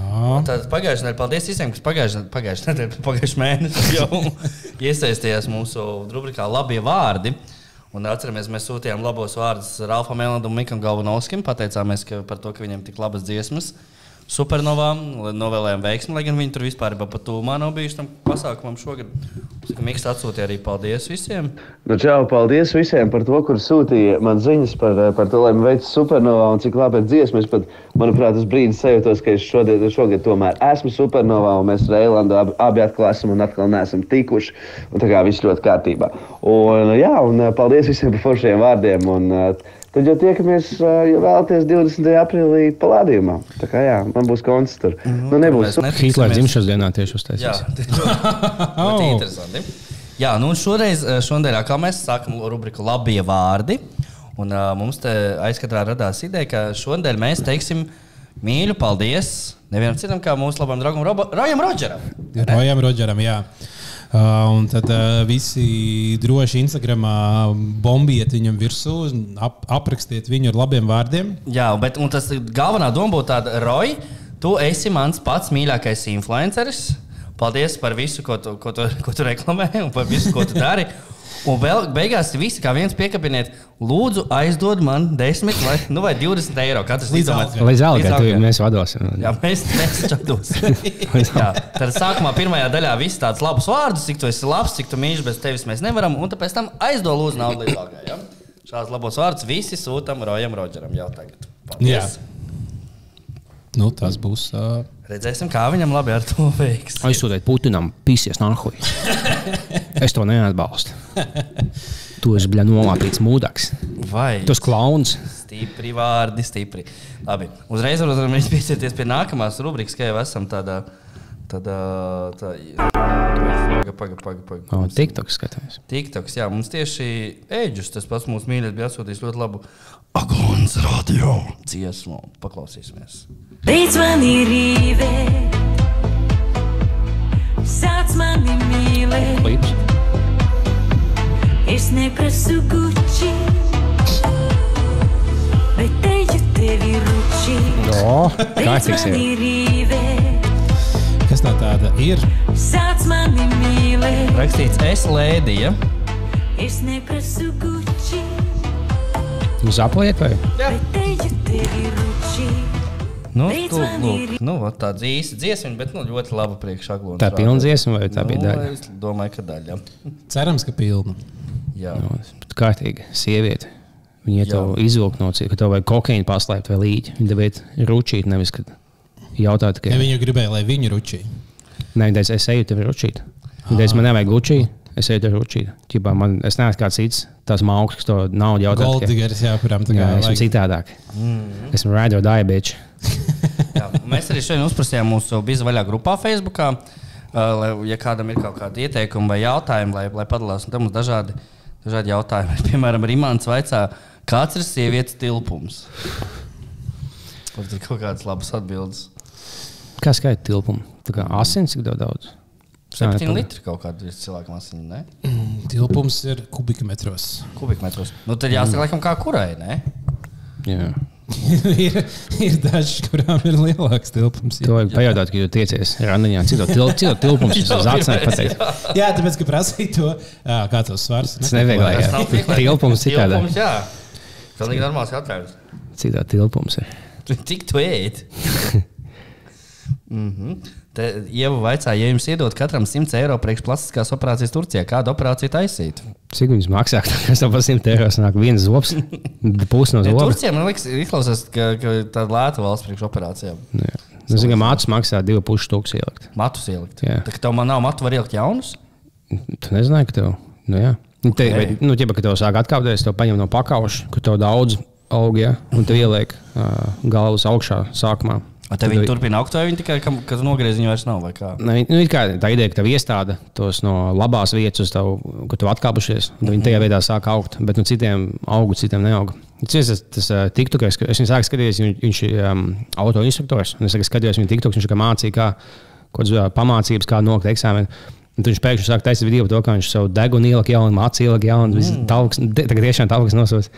Tad pagājušajā nedēļā, paldies visiem, kas pagājušajā mēnesī jau iesaistījās mūsu rubrikā Labie vārdi. Un atceramies, mēs sūtījām labos vārdus Ralfam Elandam un Mikam Galvanovskim. Pateicāmies par to, ka viņiem tik labas dziesmas. Supernovām, novēlējām veiksmi, lai gan viņi tur vispār pat tūmā nav bijuši tam pasākumam šogad. Miks atsūtīja arī paldies visiem. Čau, paldies visiem par to, kur sūtīja man ziņas par to, lai man veic Supernovā un cik labi ir dziesmas. Pat, manuprāt, tas brīdis sajūtos, ka es šogad tomēr esmu Supernovā un mēs ar Eilandu abi atklāsim un atkal neesam tikuši. Un tā kā viss ļoti kārtībā. Un paldies visiem par foršiem vārdiem. Tad jau tiekamies, ja vēlaties 20. aprīlī palādījumā. Tā kā jā, man būs koncerts tur. Nebūs Hitlera dzimšanas dienā tieši uztaisīs. Jā, ļoti interesanti. Jā, šodien kā mēs sākam rubriku Labie vārdi. Un mums te aizkatrā radās ideja, ka šodien mēs teiksim mīļu paldies nevienam citam, kā mūsu labam draugam Rojam Rodžeram. Rojam Rodžeram, jā. Un tad visi droši Instagramā bombiet viņam virsū, aprakstiet viņu ar labiem vārdiem. Jā, bet tas galvenā doma būtu tāda, Roj, tu esi mans pats mīļākais influenceris. Paldies par visu, ko tu reklamē un par visu, ko tu dari. Un vēl beigās visi kā viens piekabiniet, lūdzu aizdod man 10 vai 20 eiro. Līdz algai, mēs vadosim. Jā, mēs čadosim. Jā, tad sākumā pirmajā daļā visi tāds labus vārdus, cik tu esi labs, cik tu mīļš, bez tevis mēs nevaram. Un tāpēc tam aizdod lūdzu naudu līdz algai. Ja? Šāds labos vārdus visi sūtam Rojam Rodžeram jau tagad. Paldies. Jā. Tas būs... Redzēsim, kā viņam labi ar to veiks. Aizsūtēt Putinam, pisies nahuj. Es to neatbalstu. Tu esi, nomāpīts mūdaks. Vai? Tu esi klauns. Stipri vārdi, stipri. Labi, uzreiz varam piesieties pie nākamās rubrikas, ka jau esam tādā... TikToks skatāmies. TikToks, jā, mums tieši Eģus, tas pats mūsu mīļais, bija atsūtījis ļoti labu Aglons radio dziesmu. Paklausīsimies. Beidz mani rīvēt, sāc mani mīlēt. Klips. Es neprasu Gucci, bet teju tevi ruči. Kārtīgs ir. Mani rīvēt, kas tā tāda ir? sāc mani mīlēt. Rakstīts es lēdija. Es neprasu Gucci, Zapliet vai? bet teju tevi ruči. Nu, tāds īsti dziesmiņa, bet ļoti laba priekšaglona. Tā pilna dziesma vai tā bija daļa? Es domāju, ka daļa. Cerams, ka pilna. Jā. Kārtīgi sieviete. Viņa tev izvilk no cita, ka tev vajag kokaīnu paslēpt vai līķi. Viņa tev iet ručīt, nevis, kad jautāt, ka... Ja viņa gribēja, lai viņu ručī. Nē, viņa teica, es eju tev ručīt. Viņa teica, man nevajag gučī, es eju tev ručīt. Es neesmu kāds cits, tās mauks, kas to naudu jautāt. Golddigers, jā, kurām tā kā esmu citādāk. Esmu ride or die, bitch. Jā, mēs arī šodien uzprasījām mūsu Biza vaļā grupā Facebookā, ja kādam ir kaut kādi ieteikumi vai jautājumi, lai padalās. Un te mums dažādi jautājumi. Piemēram, Rimāns vaicā, kāds ir sievietes tilpums? Varbūt ir kaut kādas labas atbildes. Kā skaita tilpumu? Tā kā asins, cik daudz? 7 litri kaut kāda ir cilvēkam asiņa, ne? Tilpums ir kubikmetros. Nu, tad jāsaka, laikam, kā kurai, ne? Jā. ir dažs, kurām ir lielāks tilpums. To vajag pajautāt, ka jūs tiecies randiņā. Cik to tilpums jūs zacināju pateikt? Jā, tāpēc, ka prasīja to, kā tos svars. Tas nevieglāk, jā. Tilpums citādāk. Tilpums, jā. Pilnīgi normāls jautājums. Cik tā tilpums ir? Cik tu ēd? Te Ieva vaicā, ja jums iedot katram 100 eiro priekš plastiskās operācijas Turcijā, kādu operāciju taisīt? Cik viņus maksā? Kas tev par 100 eiro sanāk? Viens zobs, pusi no zoba? Turcijā, man liekas, izklausās, ka tāda lēta valsts priekš operācijām. Es zinu, ka matus maksā 2,5 tūkstoši ielikt. Matus ielikt? Jā. Tā, ka tev man nav matu, var ielikt jaunus? Tu nezināji, ka tev, jā. Ķipa, ka tev sāk atkāpties, tev paņem no pakauša, ka tev daudz aug, ja, un tev ieliek galvas augšā sākumā. Vai tev viņi turpina augt, vai viņi tikai, kad nogriez viņu vairs nav, vai kā? Tā ideja, ka tev iestāda tos no labās vietas uz tev, ka tev atkāpušies, un viņi tajā veidā sāk augt, bet nu citiem augu, citiem neaug. Tas TikTokers, es viņu sāku skatīties, viņš ir autoinstruktors, un es skatījos viņu TikToks, viņš mācīja, kā kādas pamācības, kā nokļūt eksāmenu. Un viņš pēkšņi sāk taisīt video par to, kā viņš savu degunu ielika jaunu, māci ielika jaunu, tagad tiešām talks nosūs.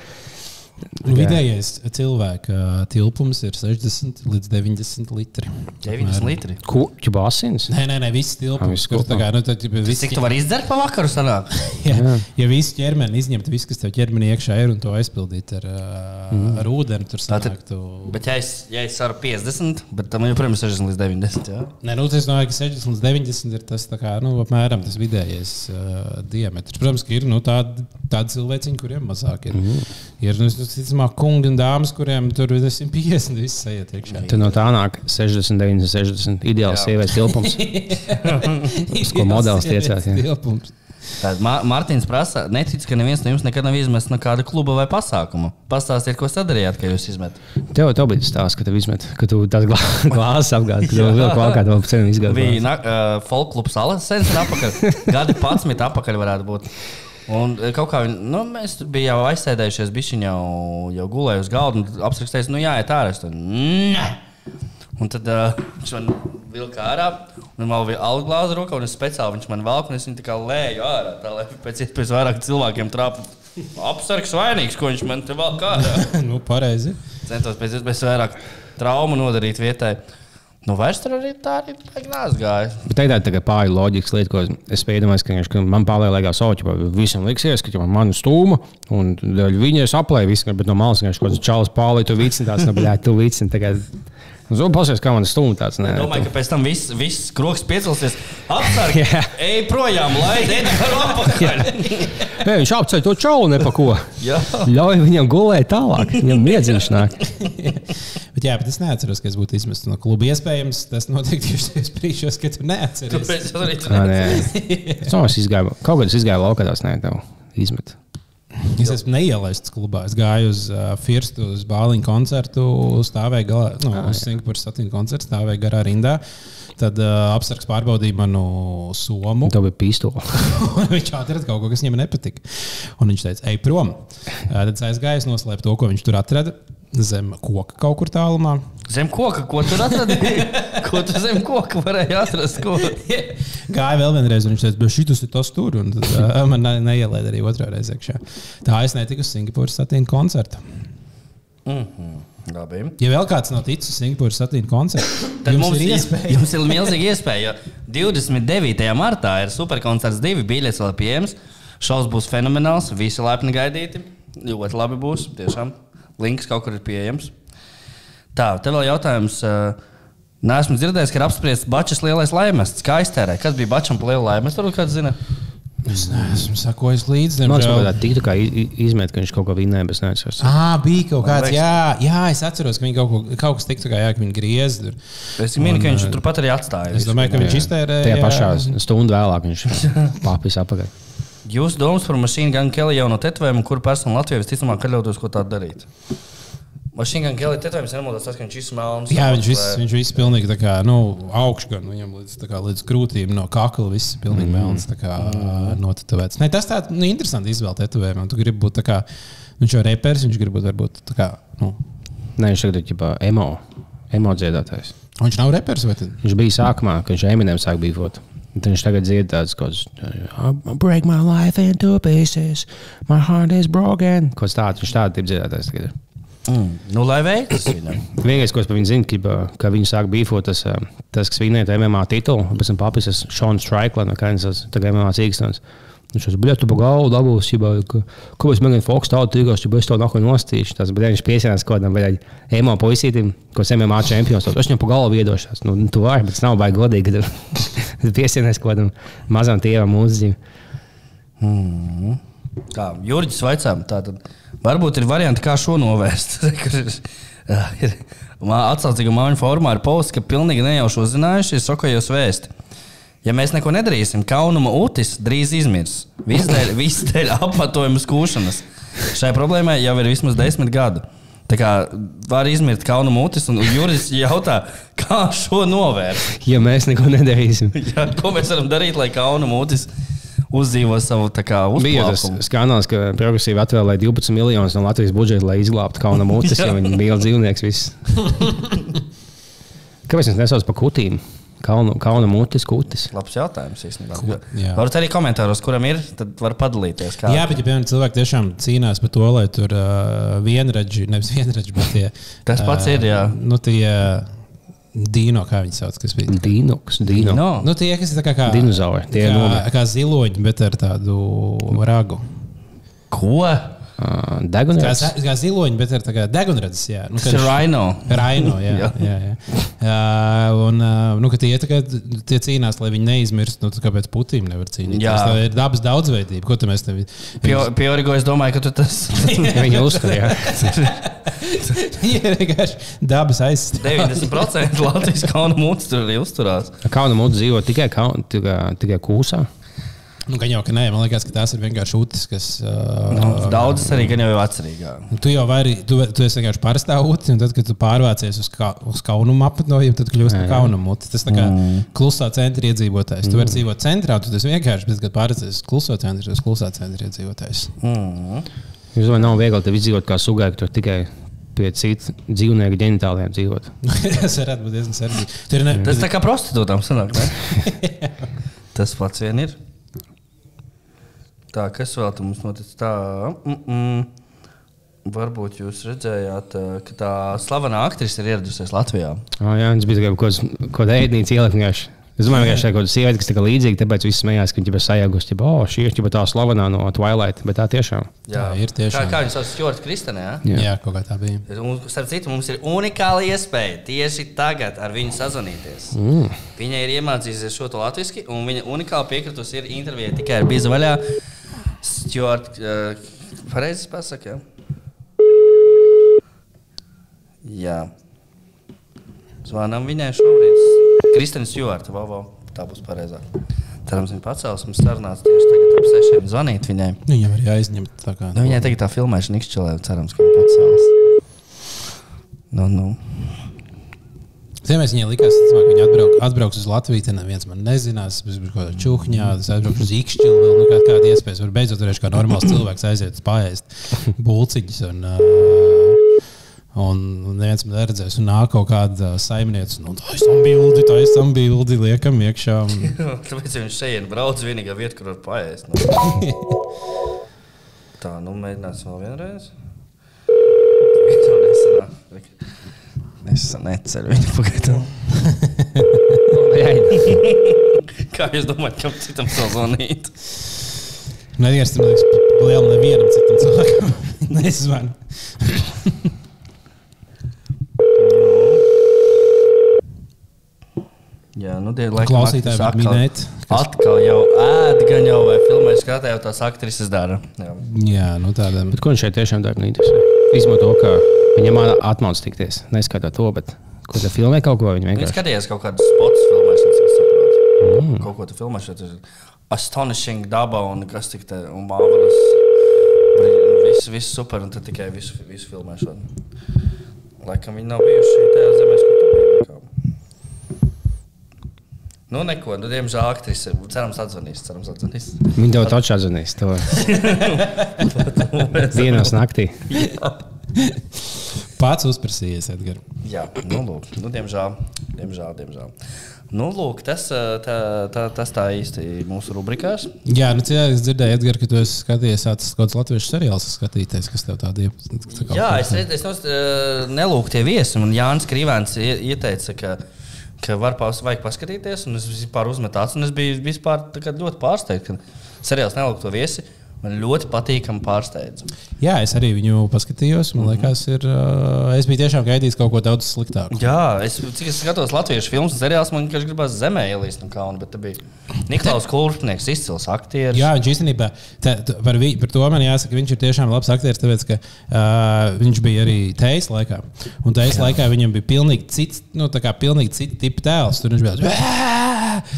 Vidējais cilvēka tilpums ir 60 līdz 90 litri. 90 litri? Kuģu asins? Nē, viss tilpums. Cik tu vari izdzert pa vakaru sanāk? Ja visu ķermeni izņemt, viss, kas tev ķermenī iekšā ir, un to aizpildīt ar ūdeni, tur sanāktu. Bet ja es varu 50, bet tam joprojām 60 līdz 90, jā? Nē, es domāju, ka 60 līdz 90 ir tas tā kā, apmēram tas vidējais diametrs. Protams, ka ir tādi cilvēciņi, kuriem mazāk ir. Ir, ticamāk, kungi un dāmas, kuriem tur ir 150, viss aiziet iekšā. Tad no tā nāk 60, 90, 60 ideāls sievietes tilpums. Uz ko modelis tiecās. Mārtiņš prasa, neticu, ka neviens no jums nekad nav izmetis no kāda kluba vai pasākuma. Pastāstiet, ko sadarījāt, ka jūs izmet. Tev bija stāsts, ka tev izmet, ka tu tās glāzes apgādi, ka tev vēl kaut kādā ceļā izgādi. Bija folklubs Salas sen apakaļ, gadi 11 apakaļ varētu būt. Un kaut kā mēs bijām jau aizsēdējušies, bišķiņ jau gulēju uz galda un apsrakstējis, jāiet ārā. Un tad viņš man vilka ārā, un man bija alga glāza rokā, un es speciāli viņš man velku, un es viņu tā kā lēju ārā, tā lai pēc iespējas vairāk cilvēkiem trāpa apsargs vainīgs, ko viņš man te velk ārā. Pareizi. Centos pēc iespējas vairāk traumu nodarīt vietai. Vairs tur arī tā arī gāja. Bet tā pāri loģikas lieta, ko es piedomājos, ka man pārlielākās auķi, visam liksies, ka man stūma, un viņi es aplēju visu, bet no malas kaut kāds čalis pārli, tu vicini tāds, tu vicini tagad. Pasies, kā man stūma tāds. Nē, domāju, ka pēc tam viss kroks piecelsies. Apsargi, ej projām, lai Edgaru apakaļ. Viņš apceļ to čaulu nepako. Ļauj viņam gulēt tālāk, viņam miedziņš nāk. Bet es neatceros, ka es būtu izmests no kluba. Iespējams, tas notiek tieši tajos brīžos, kad tu neatceries. Tāpēc es arī tu neatceries. Kaut kad es izgāju laukā, tās ne, tev izmet. Es esmu neielaists klubā. Es gāju uz Firstu, uz Bāliņu koncertu, stāvēju galā, uz Singapūras satīnu koncertu, stāvēju garā rindā. Tad apsargs pārbaudīja manu somu. Tev bija pīstola. Viņš atrada kaut ko, kas viņam nepatika. Un viņš teica, ej prom. Tad es aizgāju, noslēpu to, ko viņš tur atrada. Zem koka kaut kur tālumā. Zem koka? Ko tur atradīji? Ko tu zem koka varēji atrast? Gāja vēl vienreiz, un viņš teica, bet šitus ir tas tur. Un tad man neielēd arī otrā reize iekšā. Tā es netiku uz Singapūras satīnu koncertu. Labi. Ja vēl kāds nav ticis uz Singapūras satīnu koncertu, tad jums ir iespēja. Jums ir milzīga iespēja. 29. martā ir superkoncerts 2, biļetes vēl pieejams. Šovs būs fenomenāls, visi laipni gaidīti. Ļoti labi būs, tiešām. Links kaut kur ir pieejams. Tā, tev vēl jautājums. Neesmu dzirdējis, ka ir apspriests Bačas lielais laimests. Kā iztērē? Kas bija Bačam pa lielu laimestu? Varbūt kāds zina? Es neesmu sakojis līdzi. Man liekas, ka tiktu kā izmet, ka viņš kaut ko vinnēja, bet neatceros. Bija kaut kāds, jā, es atceros, ka viņi kaut kas tiktu kā, jā, ka viņi griez tur. Es minu, ka viņš turpat arī atstāja. Es domāju, ka viņš iztērēja. Tajā pašā stundu vēlāk viņš papis apakaļ. Jūsu domas par Machine Gun Kelly jau no tetovējumu, kuru personu Latvijā visticamāk atļautos ko tādu darīt? Machine Gun Kelly tetovējums nemaldos tas, ka viņš visu melnu. Jā, viņš viss pilnīgi tā kā, augšgan, viņam līdz krūtīm no kakla viss pilnīgi melns tā kā notetovēts. Ne, tas tāds interesanti izvēle tetovējumam. Tu gribi būt tā kā, viņš jau repers, viņš grib būt varbūt tā kā, Nē, viņš tagad ir emo dziedātājs. Viņš nav repers vai tad? Viņš bija sākumā, kad viņš Eminem sāk bīvot. Tad viņš tagad dzied tāds kaut I break my life into pieces, my heart is broken. Kaut tāds, viņš tāda tipa dziedātājs tagad ir. Nu, lai veiktas viņam. Vienīgais, ko es par viņu zinu, ka viņi sāk bīfot, tas kas vinēja MMA titulu, pēc tam papis es Sean Strickland, kā viņš tagad MMA cīkstons. Viņš uz bļetu pa galvu dabūs, kāpēc Megan Fox tādu tīkos, es to nahuj nostīšu. Tas viņš piesienās kaut kādam MMA puisītim, ko MMA čempions. Es viņam pa galvu iedošās. Tu vari, bet tas nav baigi godīgi, kad piesienās kaut kādam mazam tievam mūziķim. Tā, Jurģis vaicām, tātad varbūt ir varianti, kā šo novērst. Atsaucīga māmiņu formā ir posts, ka pilnīgi nejauši uzzinājuši ir Sokojos vēsti. Ja mēs neko nedarīsim, kaunuma utis drīz izmirs. Viss dēļ apmetojuma skūšanas. Šai problēmai jau ir vismaz 10 gadu. Tā kā var izmirt kaunuma utis, un Juris jautā, kā šo novērst? Ja mēs neko nedarīsim. Jā, ko mēs varam darīt, lai kaunuma utis uzdzīvo savu uzplaukumu? Bija tas skandāls, ka progresīvi atvēlēja 12 miljonus no Latvijas budžeta, lai izglābtu kaunuma utis, ja viņi bija dzīvnieks viss. Kāpēc mēs nesauc par kutīm? Kauna mutis, kutis. Labs jautājums īstenībā. Varbūt arī komentāros, kuram ir, tad var padalīties. Kā. Jā, bet ja piemēram cilvēki tiešām cīnās par to, lai tur vienradži, nevis vienradži, bet tie... Tas pats ir, jā. Tie dino, kā viņi sauc, kas bija? Dino. Tie, kas ir tā kā... Dinozauri. Kā ziloņi, bet ar tādu ragu. Ko? Degunredzes. Kā ziloņi, bet ar tā kā degunredzes, jā. Tas ir Rhino. Rhino, jā. Un, ka tie cīnās, lai viņi neizmirst, kāpēc putīm nevar cīnīties. Tā ir dabas daudzveidība. Ko tu mēs tevi... Piorigo, es domāju, ka tu tas... Viņa uzskata, jā. Viņa ir vienkārši dabas aizstāv. 90% Latvijas kauna mūtis tur arī uzturās. Kauna mūtis dzīvo tikai kūsā. Gan jau, ka nē, man liekas, ka tās ir vienkārši utis, kas... Daudzas arī gan jau atcerīgā. Tu jau tu esi vienkārši parastā uti, un tad, kad tu pārvācies uz kaunumu apmetnojumu, tad kļūst par kaunumu uti. Tas tā kā klusā centra iedzīvotājs. Tu vari dzīvot centrā, tu tas vienkārši, bet, kad pārvācies uz kluso centru, tu esi klusā centra iedzīvotājs. Jūs domājat, nav viegli tev izdzīvot kā sugai, ka tu tikai pie citu dzīvnieku ģenitāliem dzīvot. Tas varētu būt diezgan sarežģīti. Tas tā kā prostitūtām sanāk, ne? Tas pats vien ir. Tā, kas vēl te mums notic? Tā, varbūt jūs redzējāt, ka tā slavenā aktrise ir ieradusies Latvijā. Jā, viņš bija kaut kāda ēdnīca ielikt. Es domāju, ka šī ir kaut kāda sieviete, kas tā līdzīga, tāpēc visi smējās, ka viņa ir sajaugusi. Šī ir tā slavenā no Twilight, bet tā tiešām. Jā, ir tiešām. Kā viņa sauc Stjorta Kristenē, jā, kaut kā tā bija. Starp citu, mums ir unikāla iespēja tieši tagad ar viņu sazvanīties. Viņa ir iemācījusies šo to latviski, un viņa unikāli piekritusi ir intervijai tikai ar Biza vaļā. Stjorta, pareizi pasaka, jā. Zvanām viņai šobrīd. Kristēna Stjorta, tā būs pareizāk. Cerams, viņa pacels, mums sarunāts tieši tagad ap 6 zvanīt viņai. Viņam arī aizņemt tā kā. Viņai tagad tā filmēšana ikšķelē, cerams, ka viņa pacels. Mēs viņai likās, ka viņa atbrauks uz Latviju, tad neviens man nezinās, bez kaut kādā čuhņā, tas atbrauks uz ikšķili, vēl kāda iespējas. Var beidzot varēšu kā normāls cilvēks aiziet paēst bulciņus un neviens man neredzēs, un nāk kaut kāda saimniece, un tā esam bildi, liekam iekšā. Tāpēc viņš šeit brauc vienīgā vieta, kur var paēst. Tā, mēģināsim vēl vienreiz. Es neceru viņu pagaidām. Kā jūs domājat, kam citam sazvanīt? Nedies, man liekas, liela nevienam citam cilvēkam nezvanu. Klausītāji var minēt. Atkal jau gan jau vai filmē skatā jau tās aktrises dara. Jā, tādām. Bet ko viņš šeit tiešām dara? Izmanto to, ka viņam atmauc tikties. Neskatā to, bet ko te filmē kaut ko viņi vienkārši. Viņš skatījās kaut kādus spotus filmēšanas, kas saprot. Kaut ko tu filmēšot. Astonishing daba un kas tik te un marvelous. Viss super un tad tikai visu filmēšot. Laikam viņi nav bijuši tajā zemēs, kur tu biji. Neko, diemžēl aktrise. Cerams atzvanīs. Viņi tev taču atzvanīs. Vienos naktī. Pats uzprasījies, Edgar. Jā, lūk. Diemžēl. Lūk, tas tā īsti mūsu rubrikās. Jā, es dzirdēju, Edgar, ka tu esi skatījies kaut kāds latviešu seriāls skatīties, kas tev tādi Jā, es nelūk tie viesi, un Jānis Krīvēns ieteica, ka vajag paskatīties, un es vispār uzmetu acis, un es biju vispār ļoti pārsteigts, ka seriāls nelūk to viesi. Man ļoti patīkami pārsteidz. Jā, es arī viņu paskatījos. Man liekas, es biju tiešām gaidījis kaut ko daudz sliktāku. Jā, cik es skatos latviešu filmas un seriālus, man vienkārši gribās zemē ielīst no kauna, bet te bija Niklaus Kulpnieks, izcils aktieris. Jā, viņš īstenībā, par to man jāsaka, viņš ir tiešām labs aktieris, tāpēc, ka viņš bija arī Tejas laikā. Un Tejas laikā viņam bija pilnīgi cits, pilnīgi cita tipa tēls. Tur viņš bija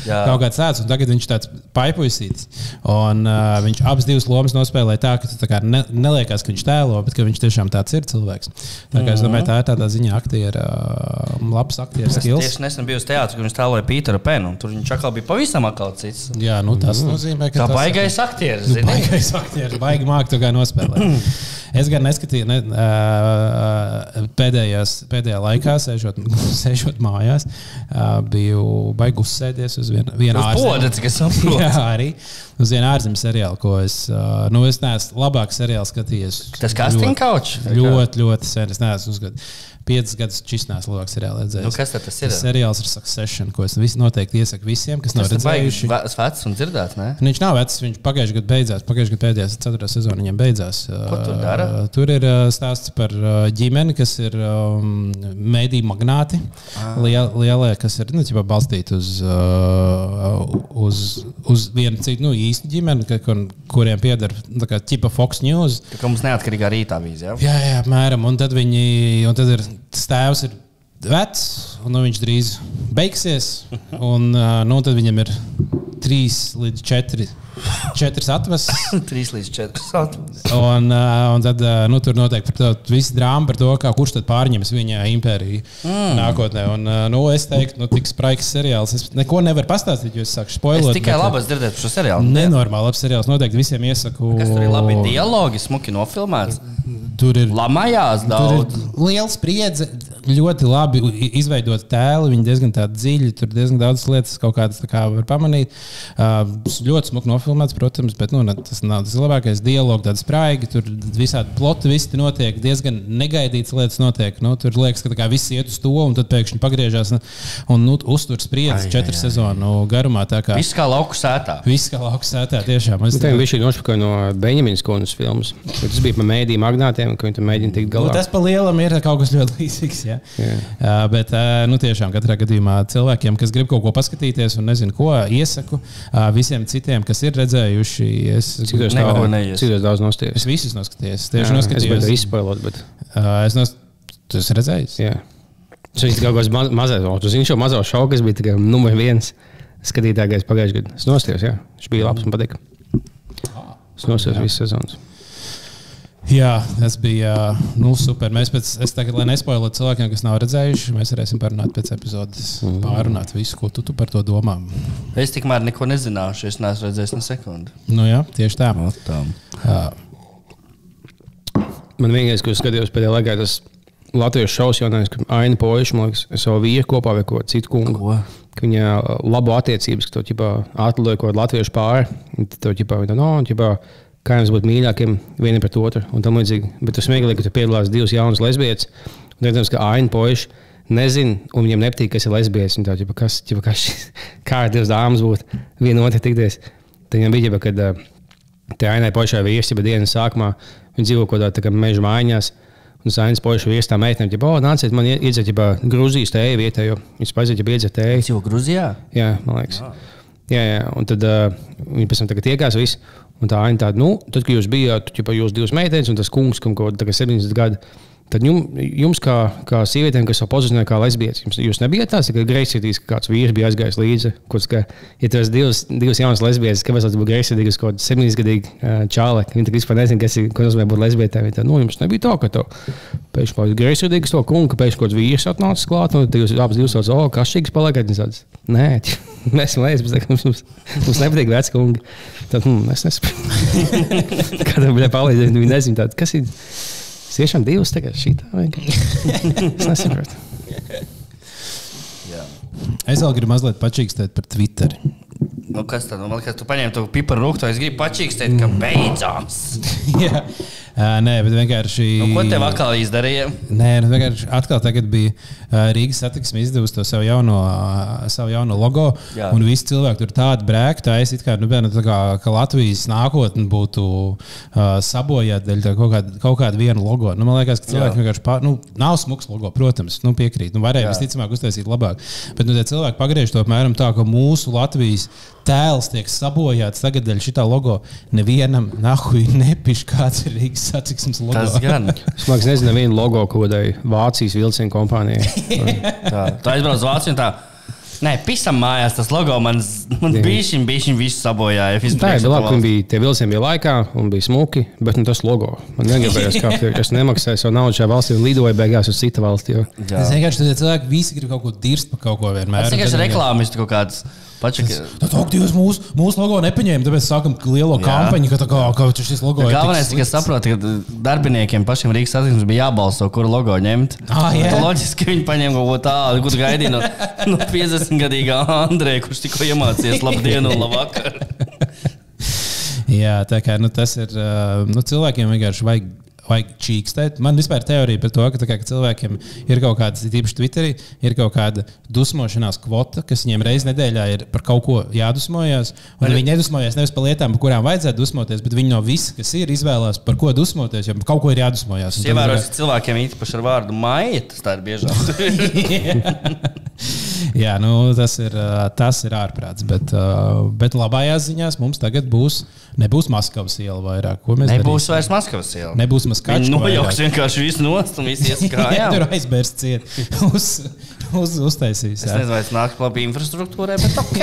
kaut kāds tāds, un tagad viņš tāds paipuisītis. Un viņš abas divas lomas nospēlēja tā, ka tu tā kā neliekās, ka viņš tēlo, bet ka viņš tiešām tāds ir cilvēks. Tā kā es domāju, tā ir tādā ziņā labs aktieris skills. Es tieši nesen biju uz teātru, kur viņš tēloja Pīteru Penu, un tur viņš atkal bija pavisam atkal cits. Jā, tas nozīmē, ka tā baigais aktieris, zini? Baigais aktieris, baigi māk tu kā nospēlēt. Es gan neskatīju pēdējā laikā, sēžot mājās, biju baigi uzsēdies uz vienu ārzemju. Jā, arī uz vienu ārzemju seriālu, ko es neesmu labāk seriālu skatījies. Tas casting couch? Ļoti sen. Es neesmu uzgadu. 5 gadus čisnās labāk seriālu redzējis. Kas tad tas ir? Tas seriāls ir Succession, ko es noteikti iesaku visiem, kas nav redzējuši. Tas vecs un dzirdēts, ne? Viņš nav vecs, viņš pagājušajā gadā beidzās. Pagājušajā gadā pēdējā 4. sezona viņam beidzās. Ko tur dara? Tur ir stāsts par ģimeni, kas ir mediju magnāti. Lielie, kas ir balstīti uz vienu citu īstu ģimeni, kuriem pieder ķipa Fox News. Tā kā mums neatkarīgā rītā vīzija. Jā, apmēram. Un tad tēvs ir vecs, un viņš drīz beigsies. Un tad viņam ir 3 līdz 4 atveses. 3 līdz 4 atveses. Un tad tur notiek viss drāma par to, kurš tad pārņems viņa impēriju nākotnē. Un es teiktu, tik spraigs seriāls. Es neko nevaru pastāstīt, jo es sāku spoilot. Es tikai labas dzirdētu par šo seriālu. Nenormāli labs seriāls. Noteikti visiem iesaku. Kas tur ir labi dialogi, smuki nofilmēts? Tur ir lamājās daudz. Tur ir liela spriedze, ļoti labi izveidot tēlu. Viņi diezgan dziļi, tur diezgan daudz lietas kaut kādas var pamanīt. Ļoti smuki nofilmēts, protams, bet tas nav tas labākais dialogs, tāda spraigi. Tur visādi ploti visti notiek, diezgan negaidītas lietas notiek. Tur liekas, ka viss iet uz to, un tad pēkšņi pagriežās un uztur spriedzes 4 sezonu garumā. Viss kā lauku sētā. Viss kā lauku sētā, tiešām. Tev bija šī nošpakaļ no Beņaminas kundas filmas. Tas bija par mēdīju magnātiem, ka viņi tur mēģina tikt galā. Tas pa lielam ir kaut kas ļoti līdzīgs. Bet tiešām katrā gadījumā cilvēkiem, kas grib kaut ko paskatīties un nezinu ko, iesaku visiem citiem, kas ir redzējuši. Cik daudz nostājies? Es visus noskatījos. Es gribēju izspēlēt, bet... Tu esi redzējis? Jā. Tas ir kaut kāds mazais. Tu zini šo mazo šovu, kas bija tikai numur 1 skatītākais pagājušajā gadā. Es nostājos, jā. Viņš bija labs un patika. Es nostājos visas sezonas. Jā, tas bija super. Es tagad, lai nespoilotu cilvēkiem, kas nav redzējuši, mēs varēsim parunāt pēc epizodes, pārunāt visu, ko tu par to domā. Es tikmēr neko nezināšu, es neesmu redzējis ne sekundi. Jā, tieši tā. Man vienīgais, ko es skatījos pēdējā laikā, tas latviešu šovs jaunais, ka Aina Poiša, man liekas, savu vīru kopā vai ko citu kungu. Ka viņa labo attiecības, ka to atlidoja kaut latviešu pāri. Kā jums būtu mīļākiem vienam pret otru un tam līdzīgi. Bet tas smieklīgi, ka tur piedalās 2 jaunas lesbietes. Un, protams, ka Aina Poiša nezina, un viņiem nepatīk, kas ir lesbietes. Tā, kā 2 dāmas būtu viena otru tikties. Tad viņam bija, kad Ainai Poišai vīrs, ja dienas sākumā, viņi dzīvo kaut kādā meža mājās. Un Sainis pojuši vies tā meitene, ja nāciet man iedzēt, ja Grūzijas tēju vietējo. Viņš aiziet, ja iedzēt tēju. Tas jau Grūzijā? Jā, man liekas. Jā. Un tad viņi pēc tam tagad iekās visu. Un tā aina tāda, tad, kad jūs bijāt, jūs 2 meitenes un tas kungs, kam kaut kādā 70 gadu, tad jums kā sievietēm, kas savu pozicionē kā lesbietis, jūs nebijāt tās, ka greizsirdīgs, ka kāds vīrs bija aizgājis līdzi, ja tu esi divas jaunas lesbietes, kāpēc tas būtu greizsirdīgs kaut kāds 70-gadīgi čālek, viņi tā vispār nezin, ko nozīmē būt lesbietēm, viņi tā, jums nebija tā, ka tev pēkšņi kaut kāds greizsirdīgs to kungu, ka pēkšņi kaut kāds vīrs atnācis klāt, un jūs abas divas sauc, kašķīgs paliekat, un tāds, nē, mēs esam lesbietes, mums nepatīk veci kungi. Tad, es nesaprotu. Kādam bija palīdzēt, viņi nezin tādu, kas ir. Tiešām divas tagad šitā vienkārši. Es nesaprotu. Es vēl gribu mazliet pačīkstēt par Twitteri. Kas tad? Man liekas, tu paņēmi to piparu rūktu, es gribu pačīkstēt, ka beidzās. Jā. Nē, bet vienkārši... Ko tev atkal izdarīja? Nē, vienkārši atkal tagad bija Rīgas satiksme izdevusi to savu jauno logo, un visi cilvēki tur tādi brēki, tā es it kā, ka Latvijas nākotne būtu sabojāta dēļ kaut kādu vienu logo. Man liekas, ka cilvēki vienkārši nav smuks logo, protams, piekrīt. Varēja visticamāk uztaisīt labāk. Bet tie cilvēki pagriež to apmēram tā, ka mūsu Latvijas tēls tiek sabojāts tagad dēļ šitā logo. Nevienam nahuj nepiš, kāds ir Rīgas satiksmes logo. Tas gan. Es nezinu nevienu logo kodai Vācijas vilcienu kompānijai. Tā aizbrauc Vāciju un tā. Nē, pisam mājās tas logo man bišķiņ visu sabojāja. Tā ir labi, ka tie vilcieni bija laikā un bija smuki, bet tas logo. Man negribējās kāpt, es nemaksāju savu naudu šajā valstī un lidoju beigās uz citu valsti. Es vienkārši cilvēki visi grib kaut ko dirst par kaut ko vienmēr. Es vienkārši reklāmistu kaut kāds. Dievs, mūsu logo nepaņēma, tāpēc sākam lielo kampaņu, ka šis logo ir. Galvenais, ka saproti, ka darbiniekiem pašiem Rīgas satiksmes bija jābalso, kuru logo ņemt. Tad loģiski viņi paņēma kaut ko tādu, kur gaidīja no 50-gadīgā Andreja, kurš tikko iemācījies labdienu un labvakar. Jā, tā kā tas ir, cilvēkiem vienkārši vajag čīkstēt. Man vispār teorija par to, ka cilvēkiem ir kaut kāda, tīpaši Twitterī, ir kaut kāda dusmošanās kvota, kas viņiem reiz nedēļā ir par kaut ko jādusmojās. Un viņi nedusmojās nevis par lietām, par kurām vajadzētu dusmoties, bet viņi no visa, kas ir, izvēlās, par ko dusmoties, jo par kaut ko ir jādusmojās. Es ievēroju, ka cilvēkiem īpaši ar vārdu maija, tā ir biežāk. Jā, tas ir ārprāts, bet labājās ziņās mums tagad nebūs Maskavas iela vairāk. Ko mēs nebūs darīsim? Vairs Maskavas iela. Nebūs Maskačka. Viņi nojauks vienkārši visu nost un visu ieskājām. Tur aizbērst ciet. Uztaisīs. Es nezinu, vai es nāku labi infrastruktūrai, bet ok.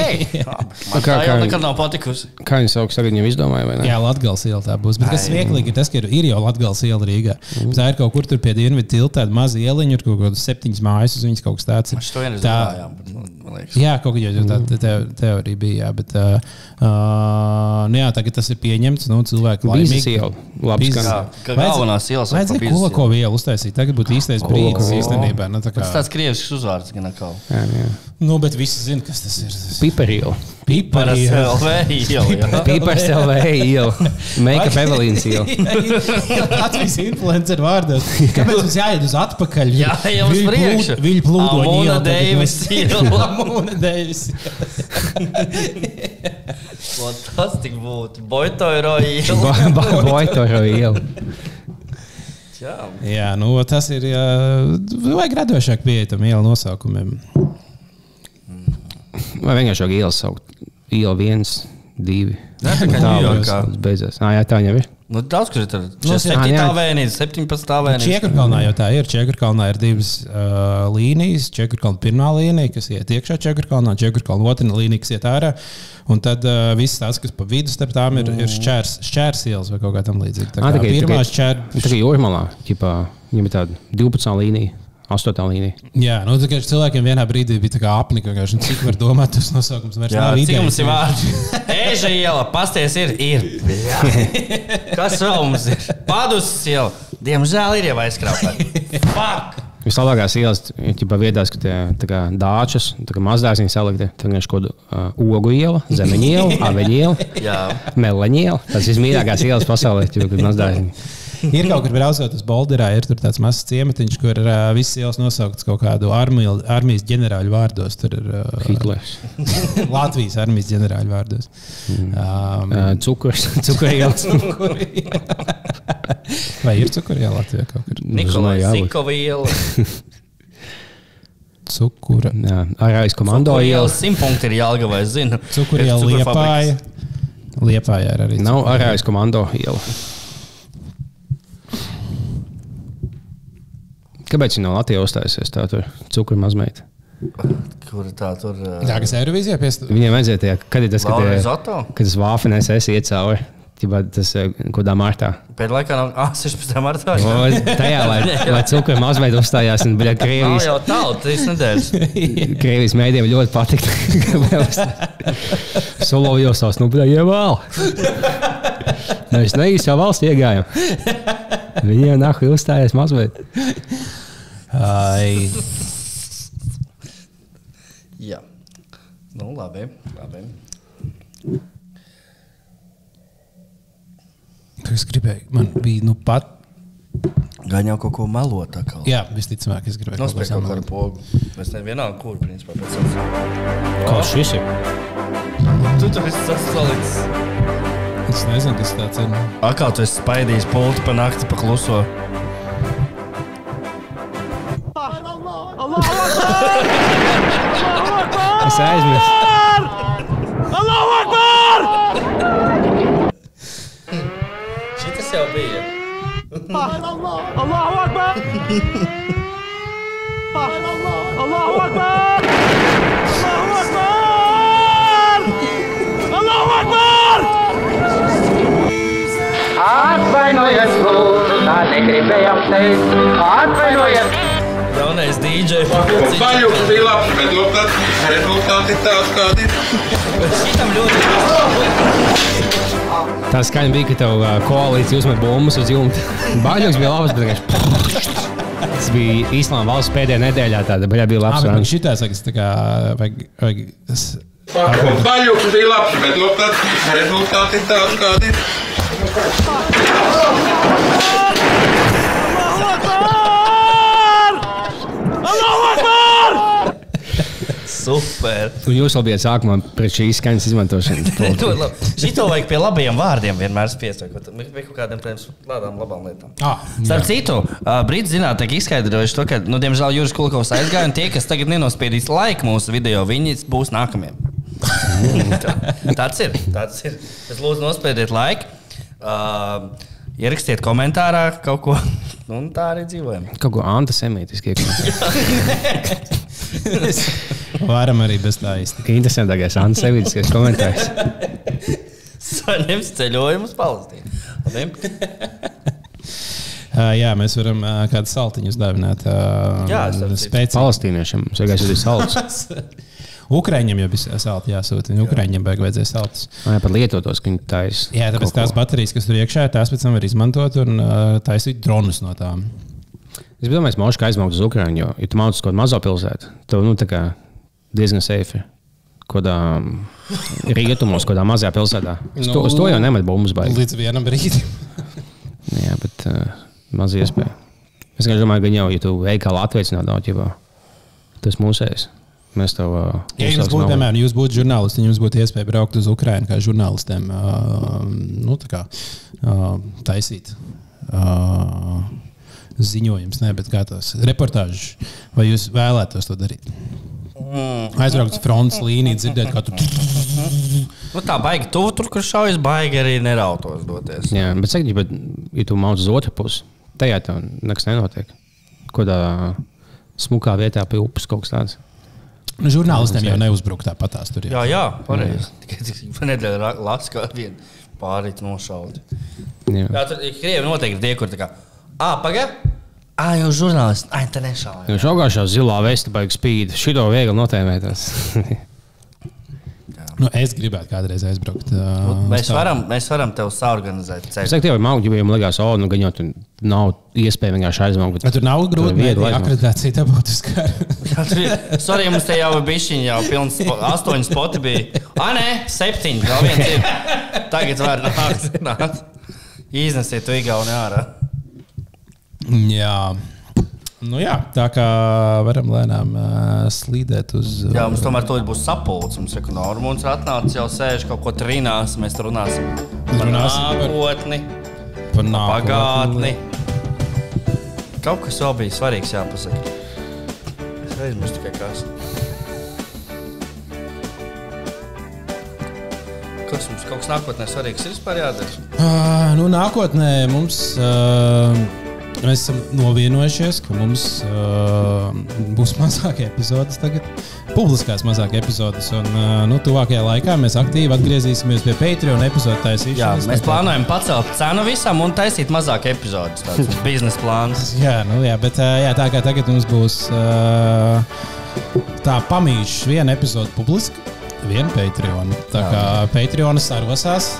Man tā jau nekad nav patikusi. Kā viņi sauks tagad viņam izdomāja, vai ne? Jā, Latgales iela tā būs. Bet kas smieklīgi ir tas, ka ir jau Latgales iela Rīgā. Tā ir kaut kur tur pie Dienvidu tilta, tāda maza ieliņa, ir kaut kādas 7 mājas, uz viņas kaut kas tāds ir. Mēs to vienreiz runājām, man liekas. Jā, kaut kā jau tā teorija bija, jā, bet jā, tagad tas ir pieņemts, cilvēki laimīgi. Bīzes iela. Labs, ka galvenās ielas var pa Bīzes ielu. Kulakovu ielu uztaisīt. Tagad būtu īstais brīdis īstenībā. Tas tāds krievisks uzvārds gan atkal. Jā. Bet visi zina, kas tas ir. Piperiela. Pipars LV iela. Pipars LV iela. Make-up Evelīnas iela. Latvijas influencer vārdos. Kāpēc mums jāiet uz atpakaļ? Jā, jau uz priekšu. Viļu plūdoņu iela. Amona Deivis iela. Amona Deivis Tas tik būtu. Boitoiro iela. Boitoiro iela. Jā, tas ir. Vajag radošāk pieeja tam iela nosaukumiem. Vai vienkārši iela saukt? Iela 1, 2. Tā beidzās. Jā, tā jau ir. Daudz, kur ir tur 7. vēnītes, 17. vēnītes. Čiekurkalnā jau tā ir. Čiekurkalnā ir 2 līnijas. Čiekurkalna pirmā līnija, kas iet iekšā Čiekurkalnā, Čiekurkalna otrā līnija, kas iet ārā. Un tad viss tās, kas pa vidu starp tām ir šķērs ielas vai kaut kā tam līdzīga. Tā kā pirmā šķērs. Tā kā Jūrmalā, viņam ir tāda 12. līnija. 8. līnija. Jā, cilvēkiem vienā brīdī bija tā kā apnika, cik var domāt, tas nosaukums vairs nav idejas. Cik mums ir vārdi? Ēža iela, pasties ir. Kas vēl mums ir? Padusis iela. Diemžēl ir jau aizkrāpā. Fuck! Vislabākās ielas ir viedās, ka tie dāčas, mazdārziņi salikti. Tad vienkārši kaut ogu iela, zemeņu iela, aveņu iela, meleņu iela. Tas ir mīļākās ielas pasaulē, kad mazdārziņi. Ir kaut kur braucot uz Bolderā, ir tur tāds mazs ciematiņš, kur visas ielas nosauktas kaut kādu armijas ģenerāļu vārdos. Tur ir Hitlers. Latvijas armijas ģenerāļu vārdos. Cukurs iela. Vai ir cukuriela Latvijā kaut kur? Nikolai jābūt. Zikova iela. Cukura. Jā, Arājas komando iela. 100 punkti ir Jelgavā, es zinu. Cukuriela Ir Liepāja. Liepāja ir arī. Nav Arājas komando iela. Kāpēc viņa no Latvijas uzstājusies? Tā tur cukuru mazmeita. Kur tā tur? Jā, kas Eirovīzijā piestāv? Viņiem vajadzēja tie, kad ir tas, Laura Risotto? kad tas vāfenēs esi iet cauri. Tas kodā martā. Pēc laikā nav 16. martā. Tajā, lai cukuru mazmeita uzstājās. Un, bļa, Nav jau tālu, 3 nedēļas. Krievijas mēdiem ļoti patika. Solovjos savs, nu, bļa, ievēl. Mēs neīsti jau valsts iegājām. Viņiem nahu uzstājās mazmeita. Ai. Jā. Nu, labi. Es gribēju, man bija pat. Gan jau kaut ko melot tā kā. Jā, visticamāk, es gribēju. Nospēj kaut kādu pogu. Mēs nevienām kur, principā, pēc tam. Kā šis ir? Tu tur esi sasalicis. Es nezinu, kas tāds ir. Akā tu esi spaidījis pulti pa nakti pa kluso. Es aizmirsu. Šitas jau bija. Atvainojiet, lūdzu, tā negribējām teikt. Atvainojiet! Jaunais DJ. Paļuks bija labs, bet rezultāti tāds, kādi ir. Šitam ļoti. Tā skaņa bija, ka tev koalīcija uzmet bumbas uz jumta. Baļuks bija labs, bet vienkārši. Tas bija īstenībā valsts pēdējā nedēļā tāda, bet bija labs. Man šitā sakas tā kā vajag Paļuks bija labs, bet rezultāti tāds, kādi ir. Super. Un jūs vēl bijat sākumā pret šīs skaņas izmantošanas. Šito vajag pie labajiem vārdiem vienmēr spiest. Vai kaut kādiem tādām labām lietām. Starp citu, Brīdis zinātnieki izskaidrojuši to, ka, diemžēl, Juris Kulkovs aizgāja, un tie, kas tagad nenospiedīs laiku mūsu video, viņi būs nākamie. Tāds ir. Es lūdzu nospiediet laiku. Ierakstiet komentārā kaut ko, un tā arī dzīvojam. Kaut ko antisemītiski iekļūt. Varam arī bez tā īsti. Interesantākais antisemītiskais komentārs. Saņems ceļojumu uz Palestīnu. Jā, mēs varam kādu saltiņu uzdāvināt. Jā, Palestīniešiem. Mums vajag saltus. Ukraiņiem jau bija salti jāsūta. Ukraiņiem vajadzēja saltus. Jā, par lietotos, ka viņi taisa. Jā, tāpēc tās baterijas, kas tur iekšā, tās pēc tam var izmantot un taisīt dronus no tām. Es domāju, ka Moška aizmaukt uz Ukraiņu, jo, ja tu mauc uz kaut mazo pilsētu, tev tā kā diezgan safe ir. Kodā rietumos, kodā mazajā pilsētā. Uz to jau nemet bumbas baigi. Līdz vienam brīdim. Jā, bet maz iespēja. Es domāju, ka jau, ja tu veikāli atveicināt daudz, tas mūsējs. Mēs tev... Ja jums būtu, piemēram, jūs būtu žurnālisti, jums būtu iespēja braukt uz Ukrainu kā žurnālistiem, taisīt ziņojums, bet kā tos reportāžus, vai jūs vēlētos to darīt? Aizbraukt uz frontes līniju, dzirdēt, kā tu... Tā baigi tuvu tur, kur šaujas, baigi arī nerautos doties. Jā, bet saki, ja tu mauc uz otru pusi, tajā tev nekas nenotiek. Kodā smukā vietā pie upes kaut kas tāds. Žurnālistiem jau neuzbruk tāpatās tur. Jā, pareizi. Tikai nedēļa lasa, kā vien pārīt nošauti. Jā, tur Krievi noteikti tie, kur tā kā, paga? Jau žurnālisti, te nešauja. Jo šaugāšā zilā vesta baigi spīd. Šito viegli notēmētās. Es gribētu kādreiz aizbraukt. Mēs varam tev saorganizēt ceļu. Es saku, tev ir maugi, ja jums likās, gan jau tur nav iespēja vienkārši aizmaukt. Bet tur nav grūti akreditācija dabūt uz karu. Sorry, mums te jau bišķiņi jau pilns 8 spoti bija. Nē, 7. Vēl viens ir. Tagad var nākt. Iznesiet tu Igauni ārā. Jā. Jā, tā kā varam lēnām slīdēt uz... Jā, mums tomēr to būs sapulcs. Mums ir Normūns atnācis, jau sēž kaut ko trinās. Mēs runāsim par nākotni, par pagātni. Kaut kas vēl bija svarīgs jāpasaka. Es aizmirstu tikai kas. Kas mums kaut kas nākotnē svarīgs ir vispār jādara? Nākotnē mums... Mēs esam novienojušies, ka mums būs mazāk epizodes tagad. Publiskās mazāk epizodes. Un tuvākajā laikā mēs aktīvi atgriezīsimies pie Patreon epizodu taisīšanas. Jā, mēs plānojam pacelt cenu visam un taisīt mazāk epizodes. Tāds biznesa plāns. Jā, bet tā kā tagad mums būs tā pamīšs viena epizoda publiska, viena Patreon. Tā kā Patreon sarosās.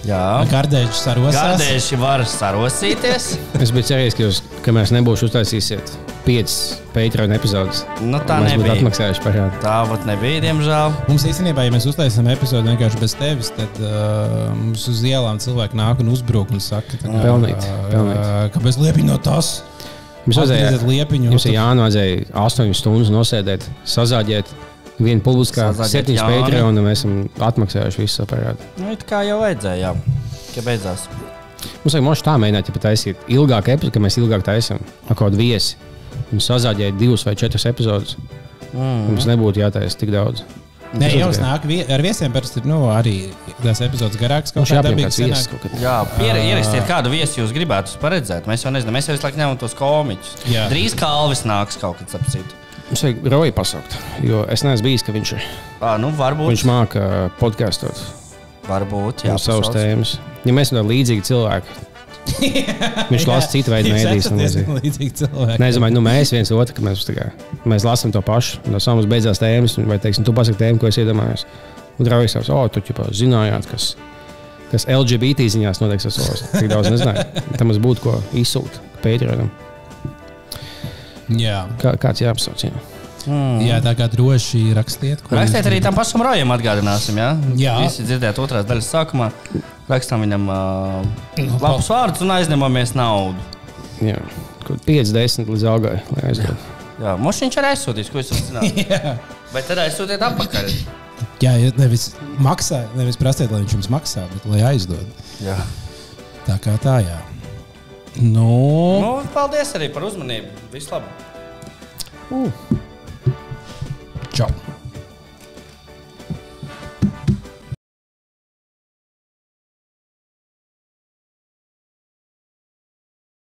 Jā. Gardēži sarosās. Gardēži var sarosīties. Es biju cerējis, ka mēs nebūšu uztaisīsiet 5 Patreon epizodes. Tā mēs nebija. Būtu atmaksājuši parādu. Tā vat nebija, diemžēl. Mums īstenībā, ja mēs uztaisām epizodu vienkārši bez tevis, tad mums uz ielām cilvēki nāk un uzbruk un saka, Pelnīt. Ka bez liepiņu no tas. Jums ir jānvajadzēja 8 stundas nosēdēt, sazāģēt. Viena publiskā, 7 Patreon, un mēs esam atmaksājuši visu parādu. It kā jau vajadzēja, jā. Ka beidzās. Mums vajag tā mēģināt, ja taisīt ilgāk epizodu, ka mēs ilgāk taisam ar kādu viesi. Mums sazāģēja 2 vai 4 epizodes. Mums nebūtu jātaisa tik daudz. Nē, jau nāk ar viesiem parasti arī tās epizodes garākas kaut kā dabīgas sanāk. Jā, ierakstiet kādu viesi jūs gribētu paredzēt. Mēs jau nezinām, mēs jau visu laiku ņemam tos komiķus. Jā. Drīz Kalvis nāks kaut kad sapcīt. Mums vajag Roju pasaukt, jo es neesmu bijis, ka viņš ir. Varbūt. Viņš māka podkastot. Varbūt, jā. Savas tēmas. Ja mēs esam līdzīgi cilvēki, viņš lasa citu veidu mēdīs. Nezinu, mēs viens otru, ka mēs lasām to pašu. No samas beidzās tēmas, vai teiksim, tu pasaki tēmu, ko es iedomājos. Un Roju savs, tu ķipā zinājāt, kas LGBT ziņās notiek sasos. Tik daudz nezināju. Tam mums būtu ko izsūt Patreonam. Jā. Kāds jāapsauc, jā. Jā, tā kā droši rakstiet. Rakstiet arī tam pašam Rojam atgādināsim, jā? Jā. Visi dzirdēt otrās daļas sākumā. Rakstam viņam labus vārdus un aizņemamies naudu. Jā, 5-10 līdz algai, lai aizdod. Jā, mums viņš arī aizsūtīs, ko es zināt. Jā. Bet tad aizsūtiet apakaļ. Jā, nevis maksā, nevis prastiet, lai viņš jums maksā, bet lai aizdod. Jā. Tā kā tā, jā. Paldies arī par uzmanību. Visu labu. Čau.